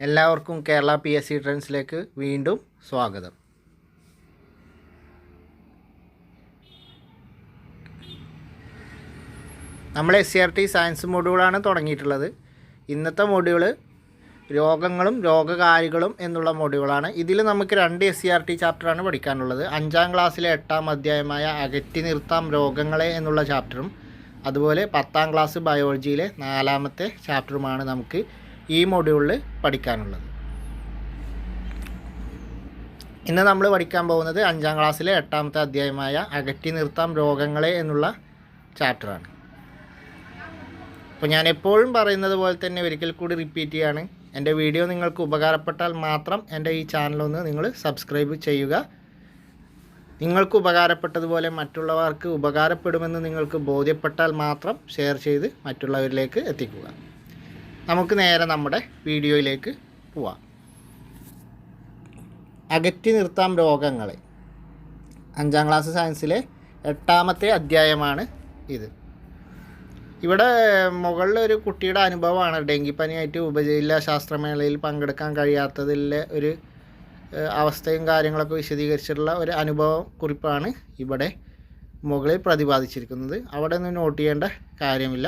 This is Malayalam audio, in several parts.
എല്ലാവർക്കും കേരള PSC ട്രെൻഡ്സിലേക്ക് വീണ്ടും സ്വാഗതം. നമ്മൾ SCRT സയൻസ് മൊഡ്യൂളാണ് തുടങ്ങിയിട്ടുള്ളത്. ഇന്നത്തെ മൊഡ്യൂൾ രോഗങ്ങളും രോഗകാരികളും എന്നുള്ള മൊഡ്യൂളാണ്. ഇതിൽ നമുക്ക് 2 SCRT ചാപ്റ്ററാണ് പഠിക്കാനുള്ളത്. 5ാം ക്ലാസ്സിലെ 8ാം അധ്യായമായ അകറ്റി നിർത്താം രോഗങ്ങളെ എന്നുള്ള ചാപ്റ്ററും അതുപോലെ 10ാം ക്ലാസ് ബയോളജിയിലെ 4ാമത്തെ ചാപ്റ്ററുമാണ് നമുക്ക് ഈ മൊഡ്യൂളിൽ പഠിക്കാനുള്ളത്. ഇന്ന് നമ്മൾ പഠിക്കാൻ പോകുന്നത് 5ാം ക്ലാസ്സിലെ 8ാമത്തെ അധ്യായമായ അകറ്റി നിർത്താം രോഗങ്ങളെ എന്നുള്ള ചാപ്റ്ററാണ്. അപ്പോൾ ഞാൻ എപ്പോഴും പറയുന്നത് പോലെ തന്നെ ഒരിക്കൽ കൂടി റിപ്പീറ്റ് ചെയ്യാണ്. എൻ്റെ വീഡിയോ നിങ്ങൾക്ക് ഉപകാരപ്പെട്ടാൽ മാത്രം എൻ്റെ ഈ ചാനലൊന്ന് നിങ്ങൾ സബ്സ്ക്രൈബ് ചെയ്യുക. നിങ്ങൾക്ക് ഉപകാരപ്പെട്ടതുപോലെ മറ്റുള്ളവർക്ക് ഉപകാരപ്പെടുമെന്ന് നിങ്ങൾക്ക് ബോധ്യപ്പെട്ടാൽ മാത്രം ഷെയർ ചെയ്ത് മറ്റുള്ളവരിലേക്ക് എത്തിക്കുക. നമുക്ക് നേരെ നമ്മുടെ വീഡിയോയിലേക്ക് പോവാം. അകറ്റി നിർത്താം രോഗങ്ങളെ 5ാം ക്ലാസ് സയൻസിലെ 8ാമത്തെ അധ്യായമാണ് ഇത്. ഇവിടെ മുകളിൽ ഒരു കുട്ടിയുടെ അനുഭവമാണ്. ഡെങ്കിപ്പനിയായിട്ട് ഉപജില്ലാ ശാസ്ത്രമേളയിൽ പങ്കെടുക്കാൻ കഴിയാത്തതിലെ ഒരു അവസ്ഥയും കാര്യങ്ങളൊക്കെ വിശദീകരിച്ചിട്ടുള്ള ഒരു അനുഭവ കുറിപ്പാണ് ഇവിടെ മുകളിൽ പ്രതിപാദിച്ചിരിക്കുന്നത്. അവിടെ ഒന്നും നോട്ട് ചെയ്യേണ്ട കാര്യമില്ല.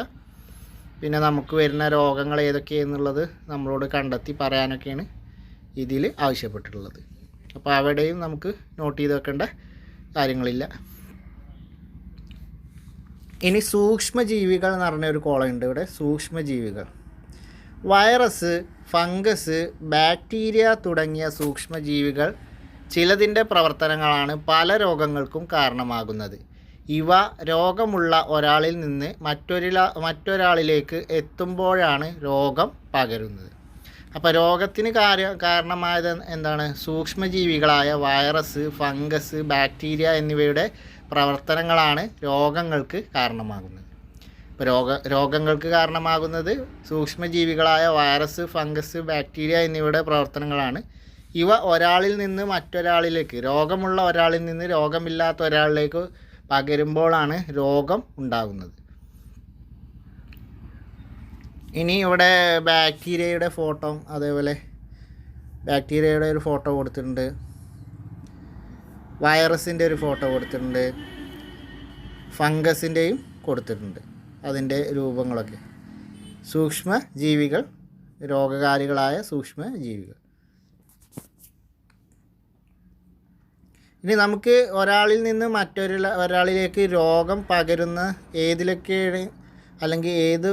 പിന്നെ നമുക്ക് വരുന്ന രോഗങ്ങൾ ഏതൊക്കെയെന്നുള്ളത് നമ്മളോട് കണ്ടെത്തി പറയാനൊക്കെയാണ് ഇതിൽ ആവശ്യപ്പെട്ടിട്ടുള്ളത്. അപ്പോൾ അവിടെയും നമുക്ക് നോട്ട് ചെയ്ത് വെക്കേണ്ട കാര്യങ്ങളില്ല. ഇനി സൂക്ഷ്മജീവികൾ എന്ന് പറഞ്ഞ ഒരു കോളം ഉണ്ട് ഇവിടെ. സൂക്ഷ്മജീവികൾ, വൈറസ്, ഫംഗസ്, ബാക്ടീരിയ തുടങ്ങിയ സൂക്ഷ്മജീവികൾ ചിലതിൻ്റെ പ്രവർത്തനങ്ങളാണ് പല രോഗങ്ങൾക്കും കാരണമാകുന്നത്. ഇവ രോഗമുള്ള ഒരാളിൽ നിന്ന് മറ്റൊരാളിലേക്ക് എത്തുമ്പോഴാണ് രോഗം പകരുന്നത്. അപ്പോൾ രോഗത്തിന് കാരണമായത് എന്താണ്? സൂക്ഷ്മജീവികളായ വൈറസ്, ഫംഗസ്, ബാക്ടീരിയ എന്നിവയുടെ പ്രവർത്തനങ്ങളാണ് രോഗങ്ങൾക്ക് കാരണമാകുന്നത്. ഇപ്പോൾ രോഗങ്ങൾക്ക് കാരണമാകുന്നത് സൂക്ഷ്മജീവികളായ വൈറസ്, ഫംഗസ്, ബാക്ടീരിയ എന്നിവയുടെ പ്രവർത്തനങ്ങളാണ്. ഇവ ഒരാളിൽ നിന്ന് മറ്റൊരാളിലേക്ക്, രോഗമുള്ള ഒരാളിൽ നിന്ന് രോഗമില്ലാത്ത ഒരാളിലേക്ക് പകരുമ്പോഴാണ് രോഗം ഉണ്ടാകുന്നത്. ഇനി ഇവിടെ ബാക്ടീരിയയുടെ ഫോട്ടോ, അതേപോലെ ബാക്ടീരിയയുടെ ഒരു ഫോട്ടോ കൊടുത്തിട്ടുണ്ട്, വൈറസിൻ്റെ ഒരു ഫോട്ടോ കൊടുത്തിട്ടുണ്ട്, ഫംഗസിൻ്റെയും കൊടുത്തിട്ടുണ്ട്. അതിൻ്റെ രൂപങ്ങളൊക്കെ സൂക്ഷ്മജീവികൾ, രോഗകാരികളായ സൂക്ഷ്മജീവികൾ. ഇനി നമുക്ക് ഒരാളിൽ നിന്ന് ഒരാളിലേക്ക് രോഗം പകരുന്ന ഏതിലൊക്കെയാണ് അല്ലെങ്കിൽ ഏത്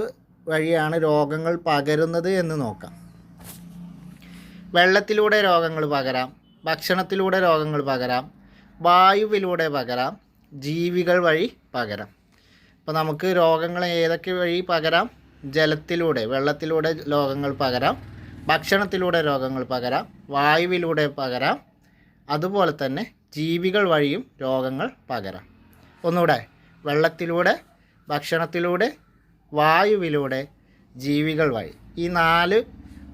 വഴിയാണ് രോഗങ്ങൾ പകരുന്നത് എന്ന് നോക്കാം. വെള്ളത്തിലൂടെ രോഗങ്ങൾ പകരാം, ഭക്ഷണത്തിലൂടെ രോഗങ്ങൾ പകരാം, വായുവിലൂടെ പകരാം, ജീവികൾ വഴി പകരാം. അപ്പോൾ നമുക്ക് രോഗങ്ങൾ ഏതൊക്കെ വഴി പകരാം? ജലത്തിലൂടെ, വെള്ളത്തിലൂടെ രോഗങ്ങൾ പകരാം, ഭക്ഷണത്തിലൂടെ രോഗങ്ങൾ പകരാം, വായുവിലൂടെ പകരാം, അതുപോലെ തന്നെ ജീവികൾ വഴിയും രോഗങ്ങൾ പകരാം. ഒന്നുകൂടെ, വെള്ളത്തിലൂടെ, ഭക്ഷണത്തിലൂടെ, വായുവിലൂടെ, ജീവികൾ വഴി. ഈ 4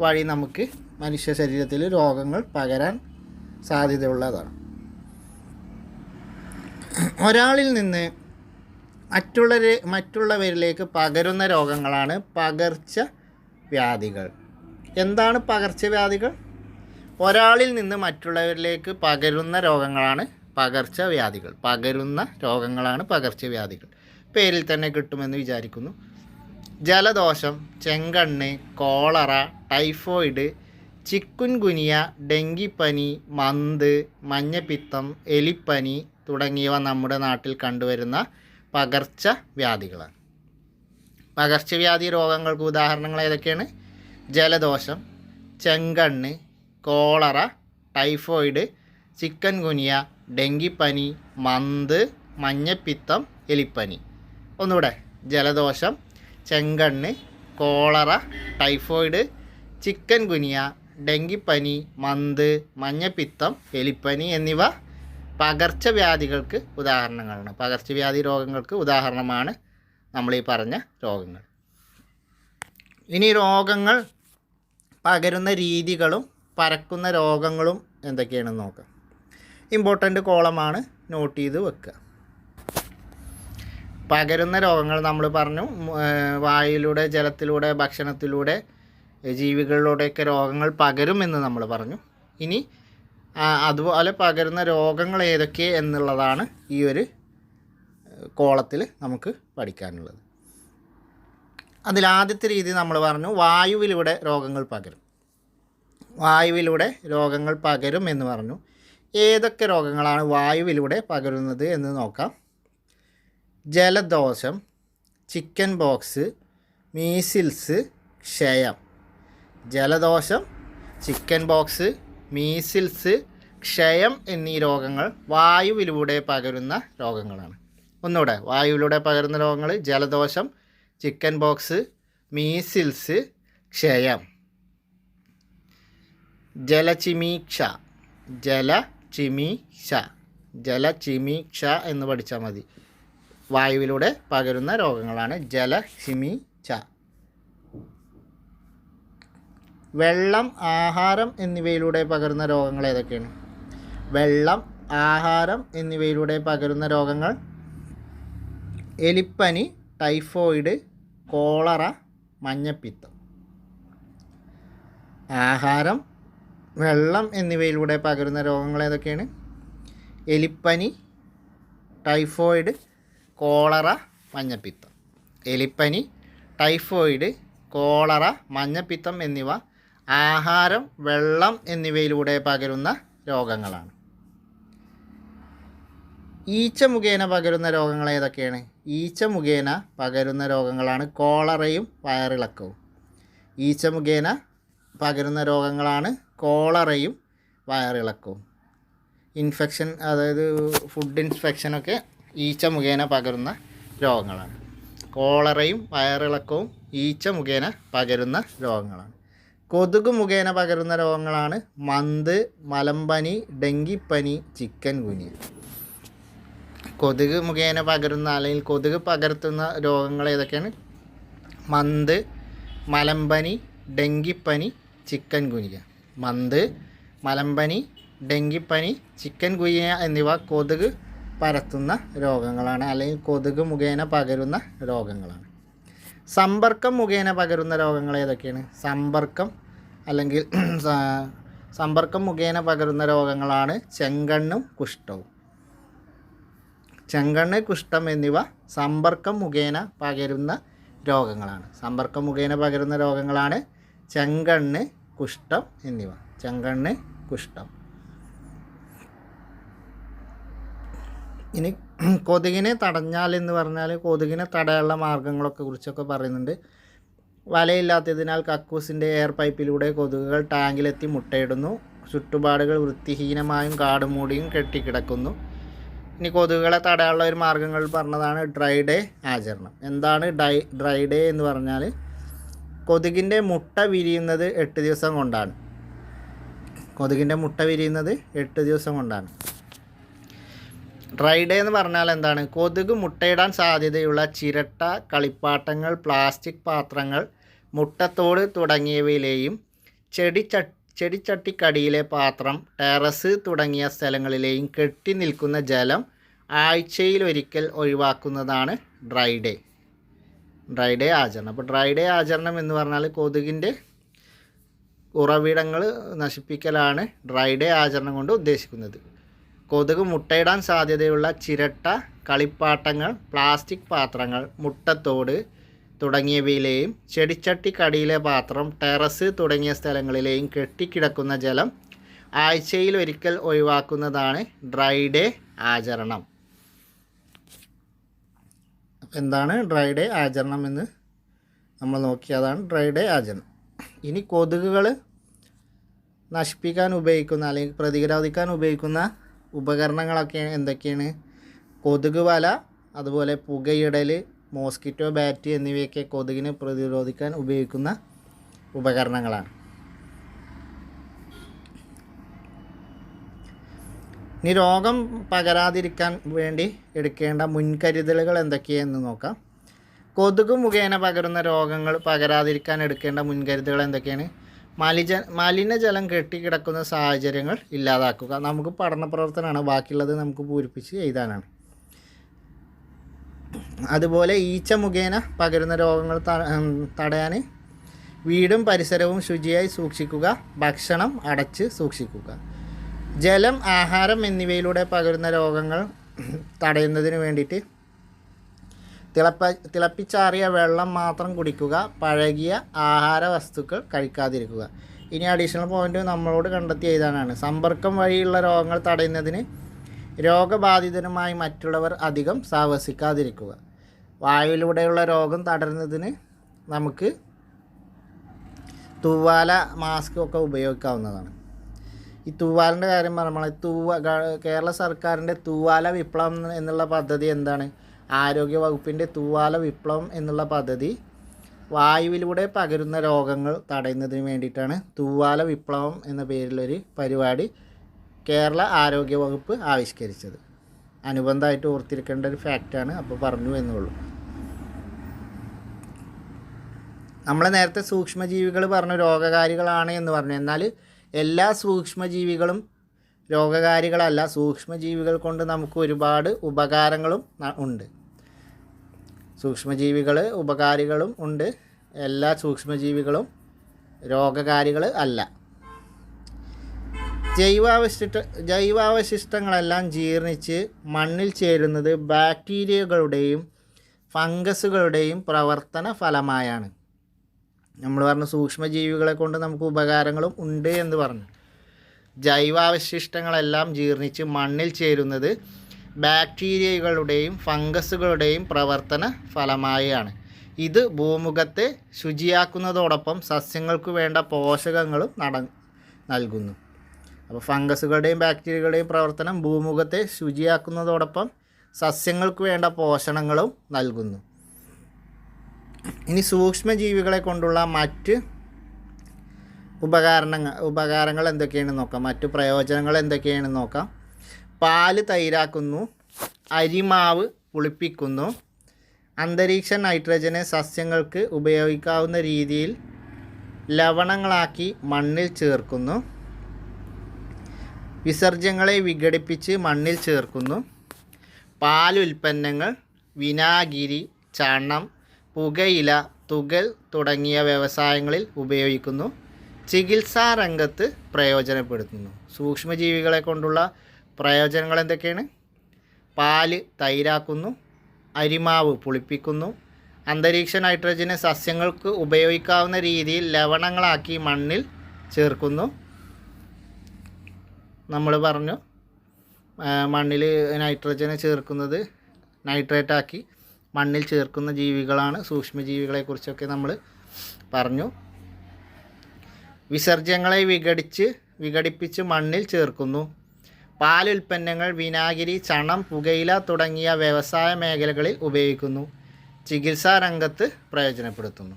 വഴി നമുക്ക് മനുഷ്യ ശരീരത്തിൽ രോഗങ്ങൾ പകരാൻ സാധ്യതയുള്ളതാണ്. ഒരാളിൽ നിന്ന് മറ്റുള്ളവരിലേക്ക് പകരുന്ന രോഗങ്ങളാണ് പകർച്ചവ്യാധികൾ. എന്താണ് പകർച്ചവ്യാധികൾ? ഒരാളിൽ നിന്ന് മറ്റുള്ളവരിലേക്ക് പകരുന്ന രോഗങ്ങളാണ് പകർച്ചവ്യാധികൾ. പകരുന്ന രോഗങ്ങളാണ് പകർച്ചവ്യാധികൾ. പേരിൽ തന്നെ കിട്ടുമെന്ന് വിചാരിക്കുന്നു. ജലദോഷം, ചെങ്കണ്ണ്, കോളറ, ടൈഫോയിഡ്, ചിക്കുൻഗുനിയ, ഡെങ്കിപ്പനി, മന്ത്, മഞ്ഞപ്പിത്തം, എലിപ്പനി തുടങ്ങിയവ നമ്മുടെ നാട്ടിൽ കണ്ടുവരുന്ന പകർച്ചവ്യാധികളാണ്. പകർച്ചവ്യാധി രോഗങ്ങൾക്ക് ഉദാഹരണങ്ങൾ ഏതൊക്കെയാണ്? ജലദോഷം, ചെങ്കണ്ണ്, കോളറ, ടൈഫോയിഡ്, ചിക്കൻഗുനിയ, ഡെങ്കിപ്പനി, മന്ത്, മഞ്ഞപ്പിത്തം, എലിപ്പനി. ഒന്നുകൂടെ, ജലദോഷം, ചെങ്കണ്ണ്, കോളറ, ടൈഫോയിഡ്, ചിക്കൻഗുനിയ, ഡെങ്കിപ്പനി, മന്ത്, മഞ്ഞപ്പിത്തം, എലിപ്പനി എന്നിവ പകർച്ചവ്യാധികൾക്ക് ഉദാഹരണങ്ങളാണ്. പകർച്ചവ്യാധി രോഗങ്ങൾക്ക് ഉദാഹരണമാണ് നമ്മൾ ഈ പറഞ്ഞ രോഗങ്ങൾ. ഇനി രോഗങ്ങൾ പകരുന്ന രീതികളും പരക്കുന്ന രോഗങ്ങളും എന്തൊക്കെയാണെന്ന് നോക്കാം. ഇമ്പോർട്ടൻ്റ് കോളമാണ്, നോട്ട് ചെയ്ത് വെക്കുക. പകരുന്ന രോഗങ്ങൾ നമ്മൾ പറഞ്ഞു, വായുവിലൂടെ, ജലത്തിലൂടെ, ഭക്ഷണത്തിലൂടെ ജീവികളിലൂടെയൊക്കെ രോഗങ്ങൾ പകരുമെന്ന് നമ്മൾ പറഞ്ഞു. ഇനി അതുപോലെ പകരുന്ന രോഗങ്ങൾ ഏതൊക്കെ എന്നുള്ളതാണ് ഈ ഒരു കോളത്തിൽ നമുക്ക് പഠിക്കാനുള്ളത്. അതിലാദ്യത്തെ രീതി നമ്മൾ പറഞ്ഞു, വായുവിലൂടെ രോഗങ്ങൾ പകരും. വായുവിലൂടെ രോഗങ്ങൾ പകരും എന്ന് പറഞ്ഞു. ഏതൊക്കെ രോഗങ്ങളാണ് വായുവിലൂടെ പകരുന്നത് എന്ന് നോക്കാം. ജലദോഷം, ചിക്കൻ ബോക്സ്, മീസിൽസ്, ക്ഷയം. ജലദോഷം, ചിക്കൻ ബോക്സ്, മീസിൽസ്, ക്ഷയം എന്നീ രോഗങ്ങൾ വായുവിലൂടെ പകരുന്ന രോഗങ്ങളാണ്. ഒന്നുകൂടെ, വായുവിലൂടെ പകരുന്ന രോഗങ്ങൾ ജലദോഷം, ചിക്കൻ ബോക്സ്, മീസിൽസ്, ക്ഷയം. ജലചിമീക്ഷ, ജലചിമീക്ഷ എന്ന് പഠിച്ചാൽ മതി. വായുവിലൂടെ പകരുന്ന രോഗങ്ങളാണ് ജലചിമീക്ഷ. വെള്ളം, ആഹാരം എന്നിവയിലൂടെ പകരുന്ന രോഗങ്ങൾ ഏതൊക്കെയാണ്? വെള്ളം, ആഹാരം എന്നിവയിലൂടെ പകരുന്ന രോഗങ്ങൾ എലിപ്പനി, ടൈഫോയിഡ്, കോളറ, മഞ്ഞപ്പിത്തം. ആഹാരം, വെള്ളം എന്നിവയിലൂടെ പകരുന്ന രോഗങ്ങൾ ഏതൊക്കെയാണ്? എലിപ്പനി, ടൈഫോയിഡ്, കോളറ, മഞ്ഞപ്പിത്തം. എലിപ്പനി, ടൈഫോയിഡ്, കോളറ, മഞ്ഞപ്പിത്തം എന്നിവ ആഹാരം, വെള്ളം എന്നിവയിലൂടെ പകരുന്ന രോഗങ്ങളാണ്. ഈച്ച മുഖേന പകരുന്ന രോഗങ്ങൾ ഏതൊക്കെയാണ്? ഈച്ച മുഖേന പകരുന്ന രോഗങ്ങളാണ് കോളറയും വയറിളക്കവും. ഈച്ച മുഖേന പകരുന്ന രോഗങ്ങളാണ് കോളറയും വയറിളക്കവും. ഇൻഫെക്ഷൻ, അതായത് ഫുഡ് ഇൻഫെക്ഷനൊക്കെ ഈച്ച മുഖേന പകരുന്ന രോഗങ്ങളാണ്. കോളറയും വയറിളക്കവും ഈച്ച മുഖേന പകരുന്ന രോഗങ്ങളാണ്. കൊതുക് മുഖേന പകരുന്ന രോഗങ്ങളാണ് മന്ത്, മലമ്പനി, ഡെങ്കിപ്പനി, ചിക്കൻ ഗുനിയ. കൊതുക് മുഖേന പകരുന്ന അല്ലെങ്കിൽ കൊതുക് പകർത്തുന്ന രോഗങ്ങൾ ഏതൊക്കെയാണ്? മന്ത്, മലമ്പനി, ഡെങ്കിപ്പനി, ചിക്കൻ ഗുനിയ. മന്ത്, മലമ്പനി, ഡെങ്കിപ്പനി, ചിക്കൻ ഗുനിയ എന്നിവ കൊതുക് പരത്തുന്ന രോഗങ്ങളാണ്, അല്ലെങ്കിൽ കൊതുക് മുഖേന പകരുന്ന രോഗങ്ങളാണ്. സമ്പർക്കം മുഖേന പകരുന്ന രോഗങ്ങൾ ഏതൊക്കെയാണ്? സമ്പർക്കം മുഖേന പകരുന്ന രോഗങ്ങളാണ് ചെങ്കണ്ണും കുഷ്ഠവും. ചെങ്കണ്ണ്, കുഷ്ഠം എന്നിവ സമ്പർക്കം മുഖേന പകരുന്ന രോഗങ്ങളാണ്. സമ്പർക്കം മുഖേന പകരുന്ന രോഗങ്ങളാണ് ചെങ്കണ്ണ്, കുഷ്ഠം എന്നിവ. ചെങ്കണ്ണ്, കുഷ്ഠം. ഇനി കൊതുകിനെ തടഞ്ഞാൽ എന്ന് പറഞ്ഞാൽ കൊതുകിനെ തടയാനുള്ള മാർഗ്ഗങ്ങളൊക്കെ കുറിച്ചൊക്കെ പറയുന്നുണ്ട്. വലയില്ലാത്തതിനാൽ കക്കൂസിൻ്റെ എയർ പൈപ്പിലൂടെ കൊതുകുകൾ ടാങ്കിലെത്തി മുട്ടയിടുന്നു. ചുറ്റുപാടുകൾ വൃത്തിഹീനമായും കാടുമൂടിയും കെട്ടിക്കിടക്കുന്നു. ഇനി കൊതുകുകളെ തടയാനുള്ള ഒരു മാർഗ്ഗങ്ങൾ പറഞ്ഞതാണ് ഡ്രൈ ഡേ ആചരണം. എന്താണ് ഡ്രൈ ഡേ എന്ന് പറഞ്ഞാൽ കൊതുകിൻ്റെ മുട്ട വിരിയുന്നത് 8 ദിവസം കൊണ്ടാണ്. കൊതുകിൻ്റെ മുട്ട വിരിയുന്നത് 8 ദിവസം കൊണ്ടാണ്. ഡ്രൈ ഡേ എന്ന് പറഞ്ഞാൽ എന്താണ്? കൊതുക് മുട്ടയിടാൻ സാധ്യതയുള്ള ചിരട്ട, കളിപ്പാട്ടങ്ങൾ, പ്ലാസ്റ്റിക് പാത്രങ്ങൾ, മുട്ടത്തോട് തുടങ്ങിയവയിലെയും ചെടിച്ചട്ടിക്കടിയിലെ പാത്രം, ടെറസ് തുടങ്ങിയ സ്ഥലങ്ങളിലെയും കെട്ടി നിൽക്കുന്ന ജലം ആഴ്ചയിലൊരിക്കൽ ഒഴിവാക്കുന്നതാണ് ഡ്രൈ ഡേ ആചരണം. അപ്പോൾ ഡ്രൈ ഡേ ആചരണം എന്ന് പറഞ്ഞാൽ കൊതുകിൻ്റെ ഉറവിടങ്ങൾ നശിപ്പിക്കലാണ് ഡ്രൈ ഡേ ആചരണം കൊണ്ട് ഉദ്ദേശിക്കുന്നത്. കൊതുക് മുട്ടയിടാൻ സാധ്യതയുള്ള ചിരട്ട, കളിപ്പാട്ടങ്ങൾ, പ്ലാസ്റ്റിക് പാത്രങ്ങൾ, മുട്ടത്തോട് തുടങ്ങിയവയിലെയും ചെടിച്ചട്ടിക്കടിയിലെ പാത്രം, ടെറസ് തുടങ്ങിയ സ്ഥലങ്ങളിലെയും കെട്ടിക്കിടക്കുന്ന ജലം ആഴ്ചയിലൊരിക്കൽ ഒഴിവാക്കുന്നതാണ് ഡ്രൈ ഡേ ആചരണം. എന്താണ് ഡ്രൈ ഡേ ആചരണം എന്ന് നമ്മൾ നോക്കിയതാണ് ഡ്രൈ ഡേ ആചരണം. ഇനി കൊതുകുകൾ നശിപ്പിക്കാൻ ഉപയോഗിക്കുന്ന അല്ലെങ്കിൽ പ്രതിരോധിക്കാൻ ഉപയോഗിക്കുന്ന ഉപകരണങ്ങളൊക്കെ എന്തൊക്കെയാണ്? കൊതുക് വല, അതുപോലെ പുകയിടൽ, മോസ്കിറ്റോ ബാറ്റ് എന്നിവയൊക്കെ കൊതുകിനെ പ്രതിരോധിക്കാൻ ഉപയോഗിക്കുന്ന ഉപകരണങ്ങളാണ്. ഇനി രോഗം പകരാതിരിക്കാൻ വേണ്ടി എടുക്കേണ്ട മുൻകരുതലുകൾ എന്തൊക്കെയെന്ന് നോക്കാം. കൊതുക് മുഖേന പകരുന്ന രോഗങ്ങൾ പകരാതിരിക്കാൻ എടുക്കേണ്ട മുൻകരുതലുകൾ എന്തൊക്കെയാണ്? മലിനജലം കെട്ടിക്കിടക്കുന്ന സാഹചര്യങ്ങൾ ഇല്ലാതാക്കുക. നമുക്ക് പഠന പ്രവർത്തനമാണ്, ബാക്കിയുള്ളത് നമുക്ക് പൂരിപ്പിച്ച് എഴുതാനാണ്. അതുപോലെ ഈച്ച മുഖേന പകരുന്ന രോഗങ്ങൾ തടയാൻ വീടും പരിസരവും ശുചിയായി സൂക്ഷിക്കുക. ഭക്ഷണം അടച്ച് സൂക്ഷിക്കുക. ജലം, ആഹാരം എന്നിവയിലൂടെ പകരുന്ന രോഗങ്ങൾ തടയുന്നതിന് വേണ്ടിയിട്ട് തിളപ്പിച്ചാറിയ വെള്ളം മാത്രം കുടിക്കുക. പഴകിയ ആഹാര വസ്തുക്കൾ കഴിക്കാതിരിക്കുക. ഇനി അഡീഷണൽ പോയിൻ്റ് നമ്മളോട് കണ്ടെത്തി എഴുതാനാണ്. സമ്പർക്കം വഴിയുള്ള രോഗങ്ങൾ തടയുന്നതിന് രോഗബാധിതരുമായി മറ്റുള്ളവർ അധികം സാഹസിക്കാതിരിക്കുക. വായുവിലൂടെയുള്ള രോഗം തടയുന്നതിന് നമുക്ക് തൂവാല, മാസ്ക് ഒക്കെ ഉപയോഗിക്കാവുന്നതാണ്. ഈ തൂവാലിൻ്റെ കാര്യം പറയുമ്പോൾ കേരള സർക്കാരിൻ്റെ തൂവാല വിപ്ലവം എന്നുള്ള പദ്ധതി എന്താണ്? ആരോഗ്യ വകുപ്പിൻ്റെ തൂവാല വിപ്ലവം എന്നുള്ള പദ്ധതി വായുവിലൂടെ പകരുന്ന രോഗങ്ങൾ തടയുന്നതിന് വേണ്ടിയിട്ടാണ് തൂവാല വിപ്ലവം എന്ന പേരിലൊരു പരിപാടി കേരള ആരോഗ്യ വകുപ്പ് ആവിഷ്കരിച്ചത്. അനുബന്ധമായിട്ട് ഓർത്തിരിക്കേണ്ട ഒരു ഫാക്റ്റാണ്, അപ്പോൾ പറഞ്ഞു എന്നുള്ളൂ. നമ്മൾ നേരത്തെ സൂക്ഷ്മജീവികൾ പറഞ്ഞു രോഗകാരികളാണ് എന്ന് പറഞ്ഞു. എന്നാൽ എല്ലാ സൂക്ഷ്മജീവികളും രോഗകാരികളല്ല. സൂക്ഷ്മജീവികൾ കൊണ്ട് നമുക്ക് ഒരുപാട് ഉപകാരങ്ങളും ഉണ്ട്. സൂക്ഷ്മജീവികൾ ഉപകാരികളും ഉണ്ട്. എല്ലാ സൂക്ഷ്മജീവികളും രോഗകാരികൾ അല്ല. ജൈവാവശിഷ്ടങ്ങളെല്ലാം ജീർണിച്ച് മണ്ണിൽ ചേരുന്നത് ബാക്ടീരിയകളുടെയും ഫംഗസുകളുടെയും പ്രവർത്തന ഫലമായാണ്. നമ്മൾ പറഞ്ഞു സൂക്ഷ്മജീവികളെ കൊണ്ട് നമുക്ക് ഉപകാരങ്ങളും ഉണ്ട് എന്ന് പറഞ്ഞു. ജൈവാവശിഷ്ടങ്ങളെല്ലാം ജീർണിച്ച് മണ്ണിൽ ചേരുന്നത് ബാക്ടീരിയകളുടെയും ഫംഗസുകളുടെയും പ്രവർത്തന ഫലമായാണ്. ഇത് ഭൂമുഖത്തെ ശുചിയാക്കുന്നതോടൊപ്പം സസ്യങ്ങൾക്ക് വേണ്ട പോഷകങ്ങളും നൽകുന്നു. അപ്പോൾ ഫംഗസുകളുടെയും ബാക്ടീരിയകളുടെയും പ്രവർത്തനം ഭൂമുഖത്തെ ശുചിയാക്കുന്നതോടൊപ്പം സസ്യങ്ങൾക്ക് വേണ്ട പോഷണങ്ങളും നൽകുന്നു. ഇനി സൂക്ഷ്മജീവികളെ കൊണ്ടുള്ള മറ്റ് ഉപകാരങ്ങൾ എന്തൊക്കെയാണെന്ന് നോക്കാം. മറ്റു പ്രയോജനങ്ങൾ എന്തൊക്കെയാണെന്ന് നോക്കാം. പാല് തൈരാക്കുന്നു. അരിമാവ് പുളിപ്പിക്കുന്നു. അന്തരീക്ഷ നൈട്രജനെ സസ്യങ്ങൾക്ക് ഉപയോഗിക്കാവുന്ന രീതിയിൽ ലവണങ്ങളാക്കി മണ്ണിൽ ചേർക്കുന്നു. വിസർജ്യങ്ങളെ വിഘടിപ്പിച്ച് മണ്ണിൽ ചേർക്കുന്നു. പാലുൽപ്പന്നങ്ങൾ, വിനാഗിരി, ചണം, പുകയില, തുകൽ തുടങ്ങിയ വ്യവസായങ്ങളിൽ ഉപയോഗിക്കുന്നു. ചികിത്സാ രംഗത്ത് പ്രയോജനപ്പെടുത്തുന്നു. സൂക്ഷ്മജീവികളെ കൊണ്ടുള്ള പ്രയോജനങ്ങൾ എന്തൊക്കെയാണ്? പാല് തൈരാക്കുന്നു. അരിമാവ് പുളിപ്പിക്കുന്നു. അന്തരീക്ഷ നൈട്രജനെ സസ്യങ്ങൾക്ക് ഉപയോഗിക്കാവുന്ന രീതിയിൽ ലവണങ്ങളാക്കി മണ്ണിൽ ചേർക്കുന്നു. നമ്മൾ പറഞ്ഞു മണ്ണിൽ നൈട്രജനെ ചേർക്കുന്നത് നൈട്രേറ്റാക്കി മണ്ണിൽ ചേർക്കുന്ന ജീവികളാണ് സൂക്ഷ്മജീവികളെക്കുറിച്ചൊക്കെ നമ്മൾ പറഞ്ഞു. വിസർജ്യങ്ങളെ വിഘടിപ്പിച്ച് മണ്ണിൽ ചേർക്കുന്നു. പാലുൽപ്പന്നങ്ങൾ, വിനാഗിരി, ചണം, പുകയില തുടങ്ങിയ വ്യവസായ മേഖലകളിൽ ഉപയോഗിക്കുന്നു. ചികിത്സാ രംഗത്ത് പ്രയോജനപ്പെടുത്തുന്നു.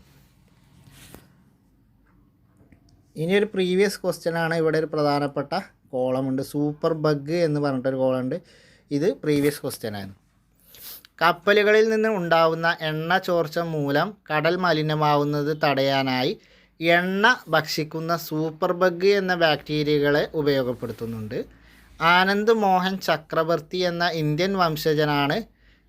ഇനിയൊരു പ്രീവിയസ് ക്വസ്റ്റ്യനാണ്. ഇവിടെ ഒരു പ്രധാനപ്പെട്ട കോളമുണ്ട്. സൂപ്പർ ബഗ് എന്ന് പറഞ്ഞിട്ടൊരു കോളമുണ്ട്. ഇത് പ്രീവിയസ് ക്വസ്റ്റ്യനാണ്. കപ്പലുകളിൽ നിന്ന് ഉണ്ടാവുന്ന എണ്ണ ചോർച്ച മൂലം കടൽ മലിനമാവുന്നത് തടയാനായി എണ്ണ ഭക്ഷിക്കുന്ന സൂപ്പർ ബഗ് എന്ന ബാക്ടീരിയകളെ ഉപയോഗപ്പെടുത്തുന്നുണ്ട്. ആനന്ദ് മോഹൻ ചക്രവർത്തി എന്ന ഇന്ത്യൻ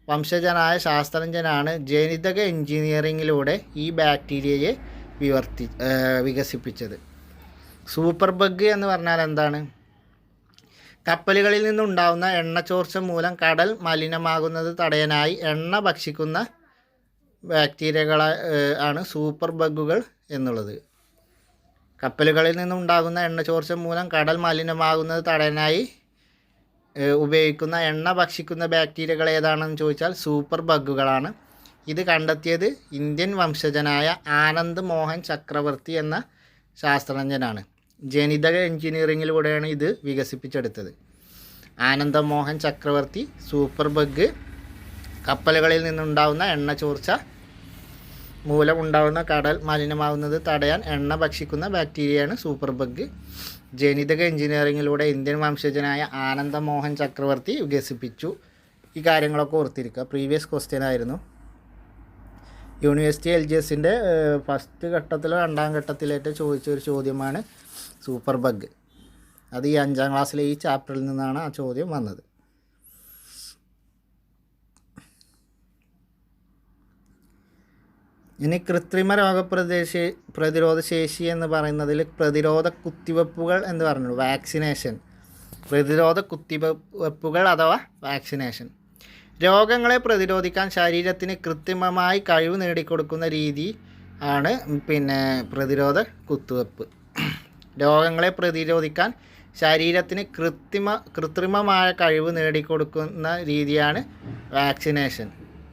വംശജനായ ശാസ്ത്രജ്ഞനാണ് ജനിതക എഞ്ചിനീയറിങ്ങിലൂടെ ഈ ബാക്ടീരിയയെ വികസിപ്പിച്ചത്. സൂപ്പർ ബഗ് എന്ന് പറഞ്ഞാൽ എന്താണ്? കപ്പലുകളിൽ നിന്നുണ്ടാകുന്ന എണ്ണച്ചോർച്ച മൂലം കടൽ മലിനമാകുന്നത് തടയാനായി എണ്ണ ഭക്ഷിക്കുന്ന ബാക്ടീരിയകളെ ആണ് സൂപ്പർ ബഗുകൾ എന്നുള്ളത്. കപ്പലുകളിൽ നിന്നുണ്ടാകുന്ന എണ്ണച്ചോർച്ച മൂലം കടൽ മലിനമാകുന്നത് തടയാനായി ഉപയോഗിക്കുന്ന എണ്ണ ഭക്ഷിക്കുന്ന ബാക്ടീരിയകൾ ഏതാണെന്ന് ചോദിച്ചാൽ സൂപ്പർ ബഗുകളാണ്. ഇത് കണ്ടെത്തിയത് ഇന്ത്യൻ വംശജനായ ആനന്ദ് മോഹൻ ചക്രവർത്തി എന്ന ശാസ്ത്രജ്ഞനാണ്. ജനിതക എഞ്ചിനീയറിങ്ങിലൂടെയാണ് ഇത് വികസിപ്പിച്ചെടുത്തത്. ആനന്ദ് മോഹൻ ചക്രവർത്തി സൂപ്പർ ബഗ്. കപ്പലുകളിൽ നിന്നുണ്ടാകുന്ന എണ്ണ ചോർച്ച മൂലമുണ്ടാകുന്ന കടൽ മലിനമാകുന്നത് തടയാൻ എണ്ണ ഭക്ഷിക്കുന്ന ബാക്ടീരിയയാണ് സൂപ്പർ ബഗ്. ജനിതക എഞ്ചിനീയറിങ്ങിലൂടെ ഇന്ത്യൻ വംശജനായ ആനന്ദ് മോഹൻ ചക്രവർത്തി വികസിപ്പിച്ചു. ഈ കാര്യങ്ങളൊക്കെ ഓർത്തിരിക്കുക. പ്രീവിയസ് ക്വസ്റ്റ്യൻ ആയിരുന്നു. യൂണിവേഴ്സിറ്റി LGSൻ്റെ ഫസ്റ്റ് ഘട്ടത്തിലോ രണ്ടാം ഘട്ടത്തിലായിട്ട് ചോദിച്ചൊരു ചോദ്യമാണ് സൂപ്പർ ബഗ്. അത് ഈ 5ാം ക്ലാസ്സിലെ ഈ ചാപ്റ്ററിൽ നിന്നാണ് ആ ചോദ്യം വന്നത്. ഇനി കൃത്രിമ പ്രതിരോധ ശേഷി എന്ന് പറയുന്നതിൽ പ്രതിരോധ കുത്തിവെപ്പുകൾ എന്ന് പറഞ്ഞു, വാക്സിനേഷൻ. പ്രതിരോധ കുത്തിവെപ്പുകൾ അഥവാ വാക്സിനേഷൻ. രോഗങ്ങളെ പ്രതിരോധിക്കാൻ ശരീരത്തിന് കൃത്രിമമായി കഴിവ് നേടിക്കൊടുക്കുന്ന രീതി ആണ് പ്രതിരോധ കുത്തിവെപ്പ്. രോഗങ്ങളെ പ്രതിരോധിക്കാൻ ശരീരത്തിന് കൃത്രിമമായ കഴിവ് നേടിക്കൊടുക്കുന്ന രീതിയാണ് വാക്സിനേഷൻ.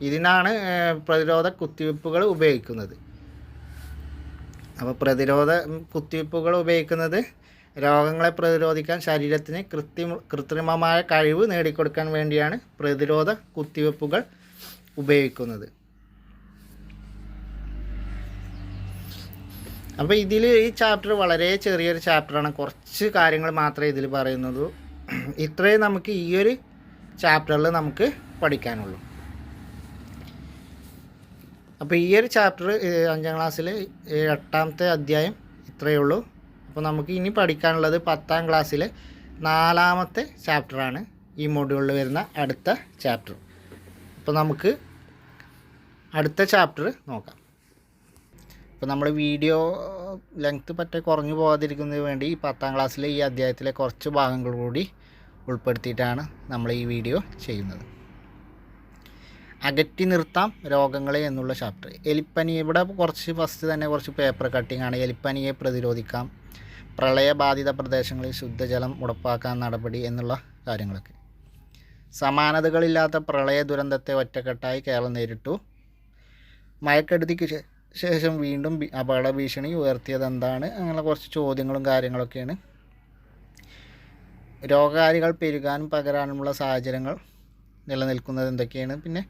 ഇതിനാണ് പ്രതിരോധ കുത്തിവെപ്പുകൾ ഉപയോഗിക്കുന്നത്. അപ്പോൾ പ്രതിരോധ കുത്തിവെപ്പുകൾ ഉപയോഗിക്കുന്നത് രോഗങ്ങളെ പ്രതിരോധിക്കാൻ ശരീരത്തിന് കൃത്രിമമായ കഴിവ് നേടിക്കൊടുക്കാൻ വേണ്ടിയാണ് പ്രതിരോധ കുത്തിവെപ്പുകൾ ഉപയോഗിക്കുന്നത്. അപ്പോൾ ഇതിൽ ഈ ചാപ്റ്റർ വളരെ ചെറിയൊരു ചാപ്റ്ററാണ്, കുറച്ച് കാര്യങ്ങൾ മാത്രമേ ഇതിൽ പറയുന്നുള്ളൂ. ഇത്രയും നമുക്ക് ഈ ഒരു ചാപ്റ്ററിൽ നമുക്ക് പഠിക്കാനുള്ളൂ. അപ്പോൾ ഈ ഒരു ചാപ്റ്റർ 5ാം ക്ലാസ്സിൽ 8ാമത്തെ അധ്യായം ഇത്രയേ ഉള്ളൂ. അപ്പോൾ നമുക്ക് ഇനി പഠിക്കാനുള്ളത് 10ാം ക്ലാസ്സിലെ 4ാമത്തെ ചാപ്റ്ററാണ്, ഈ മൊഡ്യൂളിൽ വരുന്ന അടുത്ത ചാപ്റ്റർ. അപ്പോൾ നമുക്ക് അടുത്ത ചാപ്റ്റർ നോക്കാം. അപ്പോൾ നമ്മൾ വീഡിയോ ലെങ്ത്ത് പറ്റേ കുറഞ്ഞു പോകാതിരിക്കുന്നതിന് വേണ്ടി ഈ 10ാം ക്ലാസ്സിലെ ഈ അധ്യായത്തിലെ കുറച്ച് ഭാഗങ്ങൾ കൂടി ഉൾപ്പെടുത്തിയിട്ടാണ് നമ്മൾ ഈ വീഡിയോ ചെയ്യുന്നത്. അകറ്റി നിർത്താം രോഗങ്ങളെ എന്നുള്ള ചാപ്റ്റർ. എലിപ്പനി, ഇവിടെ ഫസ്റ്റ് തന്നെ കുറച്ച് പേപ്പർ കട്ടിംഗ് ആണ്. എലിപ്പനിയെ പ്രതിരോധിക്കാം, പ്രളയബാധിത പ്രദേശങ്ങളിൽ ശുദ്ധജലം ഉറപ്പാക്കാൻ നടപടി എന്നുള്ള കാര്യങ്ങളൊക്കെ. സമാനതകളില്ലാത്ത പ്രളയ ദുരന്തത്തെ ഒറ്റക്കെട്ടായി കേരളം നേരിട്ടു. മഴക്കെടുതിക്ക് ശേഷം വീണ്ടും അപകട ഭീഷണി ഉയർത്തിയതെന്താണ്? അങ്ങനെ കുറച്ച് ചോദ്യങ്ങളും കാര്യങ്ങളൊക്കെയാണ്. രോഗകാരികൾ പെരുകാനും പകരാനുമുള്ള സാഹചര്യങ്ങൾ നിലനിൽക്കുന്നത് എന്തൊക്കെയാണ്? പിന്നെ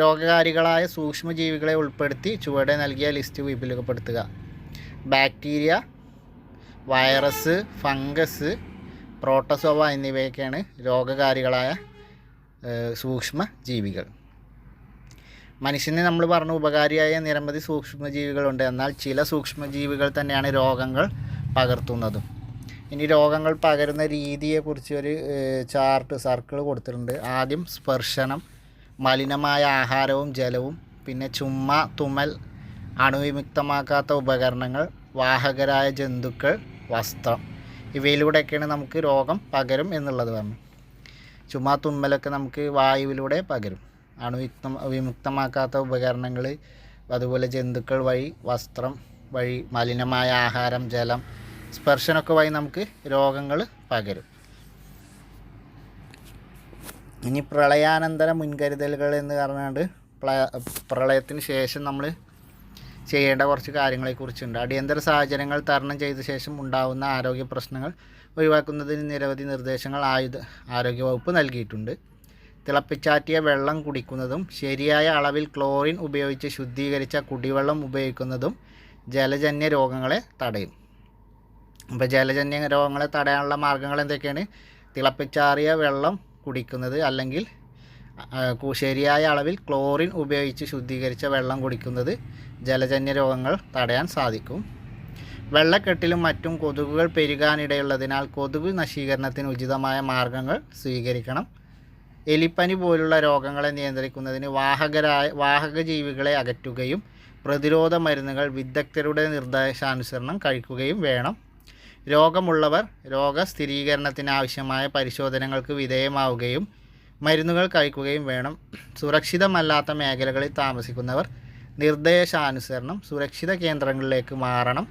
രോഗകാരികളായ സൂക്ഷ്മജീവികളെ ഉൾപ്പെടുത്തി ചുവടെ നൽകിയ ലിസ്റ്റ് വിപുലപ്പെടുത്തുക. ബാക്ടീരിയ, വൈറസ്, ഫംഗസ്, പ്രോട്ടോസോവ എന്നിവയൊക്കെയാണ് രോഗകാരികളായ സൂക്ഷ്മജീവികൾ. മനുഷ്യന് നമ്മൾ പറഞ്ഞു ഉപകാരിയായ നിരവധി സൂക്ഷ്മജീവികളുണ്ട്. എന്നാൽ ചില സൂക്ഷ്മജീവികൾ തന്നെയാണ് രോഗങ്ങൾ പകർത്തുന്നതും. ഇനി രോഗങ്ങൾ പകരുന്ന രീതിയെക്കുറിച്ച് ഒരു സർക്കിൾ കൊടുത്തിട്ടുണ്ട്. ആദ്യം സ്പർശനം, മലിനമായ ആഹാരവും ജലവും, പിന്നെ ചുമ, തുമ്മൽ, അണുവിമുക്തമാക്കാത്ത ഉപകരണങ്ങൾ, വാഹകരായ ജന്തുക്കൾ, വസ്ത്രം, ഇവയിലൂടെയൊക്കെയാണ് നമുക്ക് രോഗം പകരും എന്നുള്ളത് പറഞ്ഞു. ചുമ, തുമ്മലൊക്കെ നമുക്ക് വായുവിലൂടെ പകരും. വിമുക്തമാക്കാത്ത ഉപകരണങ്ങൾ, അതുപോലെ ജന്തുക്കൾ വഴി, വസ്ത്രം വഴി, മലിനമായ ആഹാരം, ജലം, സ്പർശനമൊക്കെ വഴി നമുക്ക് രോഗങ്ങൾ പകരും. ഇനി പ്രളയാനന്തര മുൻകരുതലുകൾ എന്ന് പറഞ്ഞാണ്ട് പ്രളയത്തിന് ശേഷം നമ്മൾ ചെയ്യേണ്ട കുറച്ച് കാര്യങ്ങളെക്കുറിച്ചുണ്ട്. അടിയന്തര സാഹചര്യങ്ങൾ തരണം ചെയ്ത ശേഷം ഉണ്ടാകുന്ന ആരോഗ്യ പ്രശ്നങ്ങൾ ഒഴിവാക്കുന്നതിന് നിരവധി നിർദ്ദേശങ്ങൾ ആരോഗ്യവകുപ്പ് നൽകിയിട്ടുണ്ട്. തിളപ്പിച്ചാറ്റിയ വെള്ളം കുടിക്കുന്നതും ശരിയായ അളവിൽ ക്ലോറിൻ ഉപയോഗിച്ച് ശുദ്ധീകരിച്ച കുടിവെള്ളം ഉപയോഗിക്കുന്നതും ജലജന്യ രോഗങ്ങളെ തടയും. അപ്പോൾ ജലജന്യ രോഗങ്ങളെ തടയാനുള്ള മാർഗ്ഗങ്ങൾ എന്തൊക്കെയാണ്? തിളപ്പിച്ചാറിയ വെള്ളം കുടിക്കുന്നത്, അല്ലെങ്കിൽ ശരിയായ അളവിൽ ക്ലോറിൻ ഉപയോഗിച്ച് ശുദ്ധീകരിച്ച വെള്ളം കുടിക്കുന്നത് ജലജന്യ രോഗങ്ങൾ തടയാൻ സാധിക്കും. വെള്ളക്കെട്ടിലും മറ്റും കൊതുകുകൾ പെരുകാനിടയുള്ളതിനാൽ കൊതുക് നശീകരണത്തിന് ഉചിതമായ മാർഗ്ഗങ്ങൾ സ്വീകരിക്കണം. എലിപ്പനി പോലുള്ള രോഗങ്ങളെ നിയന്ത്രിക്കുന്നതിന് വാഹകജീവികളെ അകറ്റുകയും പ്രതിരോധ മരുന്നുകൾ വിദഗ്ധരുടെ നിർദ്ദേശാനുസരണം കഴിക്കുകയും വേണം. രോഗമുള്ളവർ രോഗസ്ഥിരീകരണത്തിനാവശ്യമായ പരിശോധനകൾക്ക് വിധേയമാവുകയും മരുന്നുകൾ കഴിക്കുകയും വേണം. സുരക്ഷിതമല്ലാത്ത മേഖലകളിൽ താമസിക്കുന്നവർ നിർദ്ദേശാനുസരണം സുരക്ഷിത കേന്ദ്രങ്ങളിലേക്ക് മാറണം.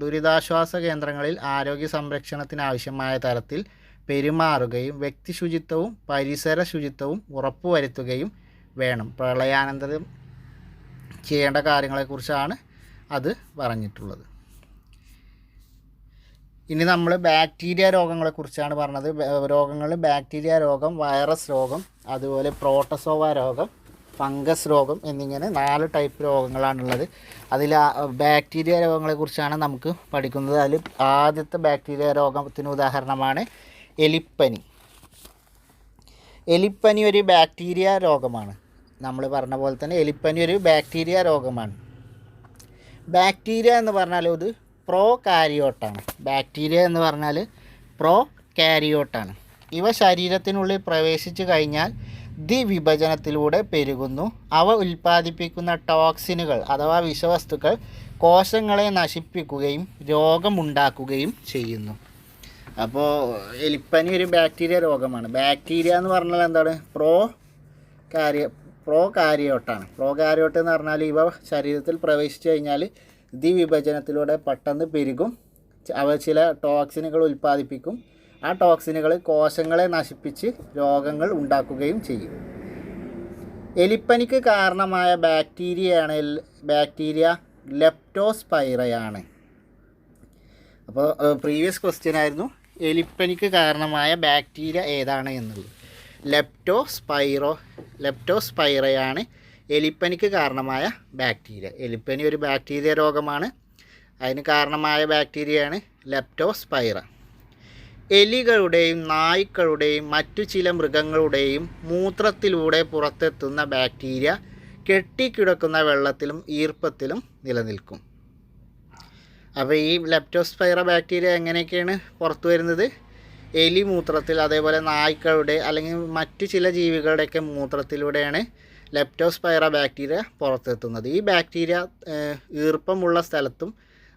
ദുരിതാശ്വാസ കേന്ദ്രങ്ങളിൽ ആരോഗ്യ സംരക്ഷണത്തിനാവശ്യമായ തരത്തിൽ പെരുമാറുകയും വ്യക്തി ശുചിത്വവും പരിസര ശുചിത്വവും ഉറപ്പുവരുത്തുകയും വേണം. പ്രളയാനന്തരം ചെയ്യേണ്ട കാര്യങ്ങളെക്കുറിച്ചാണ് അത് പറഞ്ഞിട്ടുള്ളത്. ഇനി നമ്മൾ ബാക്ടീരിയ രോഗങ്ങളെക്കുറിച്ചാണ് പറഞ്ഞത്. രോഗങ്ങളിൽ ബാക്ടീരിയ രോഗം, വൈറസ് രോഗം, അതുപോലെ പ്രോട്ടോസോവ രോഗം, ഫംഗസ് രോഗം എന്നിങ്ങനെ 4 ടൈപ്പ് രോഗങ്ങളാണുള്ളത്. അതിൽ ബാക്ടീരിയ രോഗങ്ങളെക്കുറിച്ചാണ് നമുക്ക് പഠിക്കുന്നത്. അതിൽ ആദ്യത്തെ ബാക്ടീരിയ രോഗത്തിന് ഉദാഹരണമാണ് എലിപ്പനി. എലിപ്പനി ഒരു ബാക്ടീരിയ രോഗമാണ്. നമ്മൾ പറഞ്ഞ പോലെ തന്നെ എലിപ്പനി ഒരു ബാക്ടീരിയ രോഗമാണ്. ബാക്ടീരിയ എന്ന് പറഞ്ഞാൽ ഇത് പ്രോകാരിയോട്ടാണ്. ബാക്ടീരിയ എന്ന് പറഞ്ഞാൽ പ്രോകാരിയോട്ടാണ്. ഇവ ശരീരത്തിനുള്ളിൽ പ്രവേശിച്ചു കഴിഞ്ഞാൽ ദ്വിവിഭജനത്തിലൂടെ പെരുകുന്നു. അവ ഉൽപ്പാദിപ്പിക്കുന്ന ടോക്സിനുകൾ അഥവാ വിഷവസ്തുക്കൾ കോശങ്ങളെ നശിപ്പിക്കുകയും രോഗമുണ്ടാക്കുകയും ചെയ്യുന്നു. അപ്പോൾ എലിപ്പനി ഒരു ബാക്ടീരിയ രോഗമാണ്. ബാക്ടീരിയ എന്ന് പറഞ്ഞാൽ എന്താണ്? പ്രോകാരിയോട്ടാണ്. പ്രോകാരിയോട്ട് എന്ന് പറഞ്ഞാൽ ഇവ ശരീരത്തിൽ പ്രവേശിച്ചു കഴിഞ്ഞാൽ ദ്വിവിഭജനത്തിലൂടെ പെട്ടെന്ന് പെരുകും. അവ ചില ടോക്സിനുകൾ ഉൽപ്പാദിപ്പിക്കും. ആ ടോക്സിനുകൾ കോശങ്ങളെ നശിപ്പിച്ച് രോഗങ്ങൾ ഉണ്ടാക്കുകയും ചെയ്യും. എലിപ്പനിക്ക് കാരണമായ ബാക്ടീരിയ ലെപ്റ്റോസ്പൈറയാണ്. അപ്പോൾ പ്രീവിയസ് ക്വസ്റ്റ്യൻ ആയിരുന്നു എലിപ്പനിക്ക് കാരണമായ ബാക്ടീരിയ ഏതാണ് എന്നുള്ളത്. ലെപ്റ്റോസ്പൈറയാണ് എലിപ്പനിക്ക് കാരണമായ ബാക്ടീരിയ. എലിപ്പനി ഒരു ബാക്ടീരിയ രോഗമാണ്. അതിന് കാരണമായ ബാക്ടീരിയയാണ് ലെപ്റ്റോസ്പൈറ. എലികളുടെയും നായ്ക്കളുടെയും മറ്റു ചില മൃഗങ്ങളുടെയും മൂത്രത്തിലൂടെ പുറത്തെത്തുന്ന ബാക്ടീരിയ കെട്ടിക്കിടക്കുന്ന വെള്ളത്തിലും ഈർപ്പത്തിലും നിലനിൽക്കും. അപ്പോൾ ഈ ലെപ്റ്റോസ്പൈറ ബാക്ടീരിയ എങ്ങനെയൊക്കെയാണ് പുറത്തു വരുന്നത്? എലി മൂത്രത്തിൽ, അതേപോലെ നായ്ക്കളുടെ അല്ലെങ്കിൽ മറ്റു ചില ജീവികളുടെയൊക്കെ മൂത്രത്തിലൂടെയാണ് ലെപ്റ്റോസ്പൈറ ബാക്ടീരിയ പുറത്തെത്തുന്നത്. ഈ ബാക്ടീരിയ ഈർപ്പമുള്ള സ്ഥലത്തും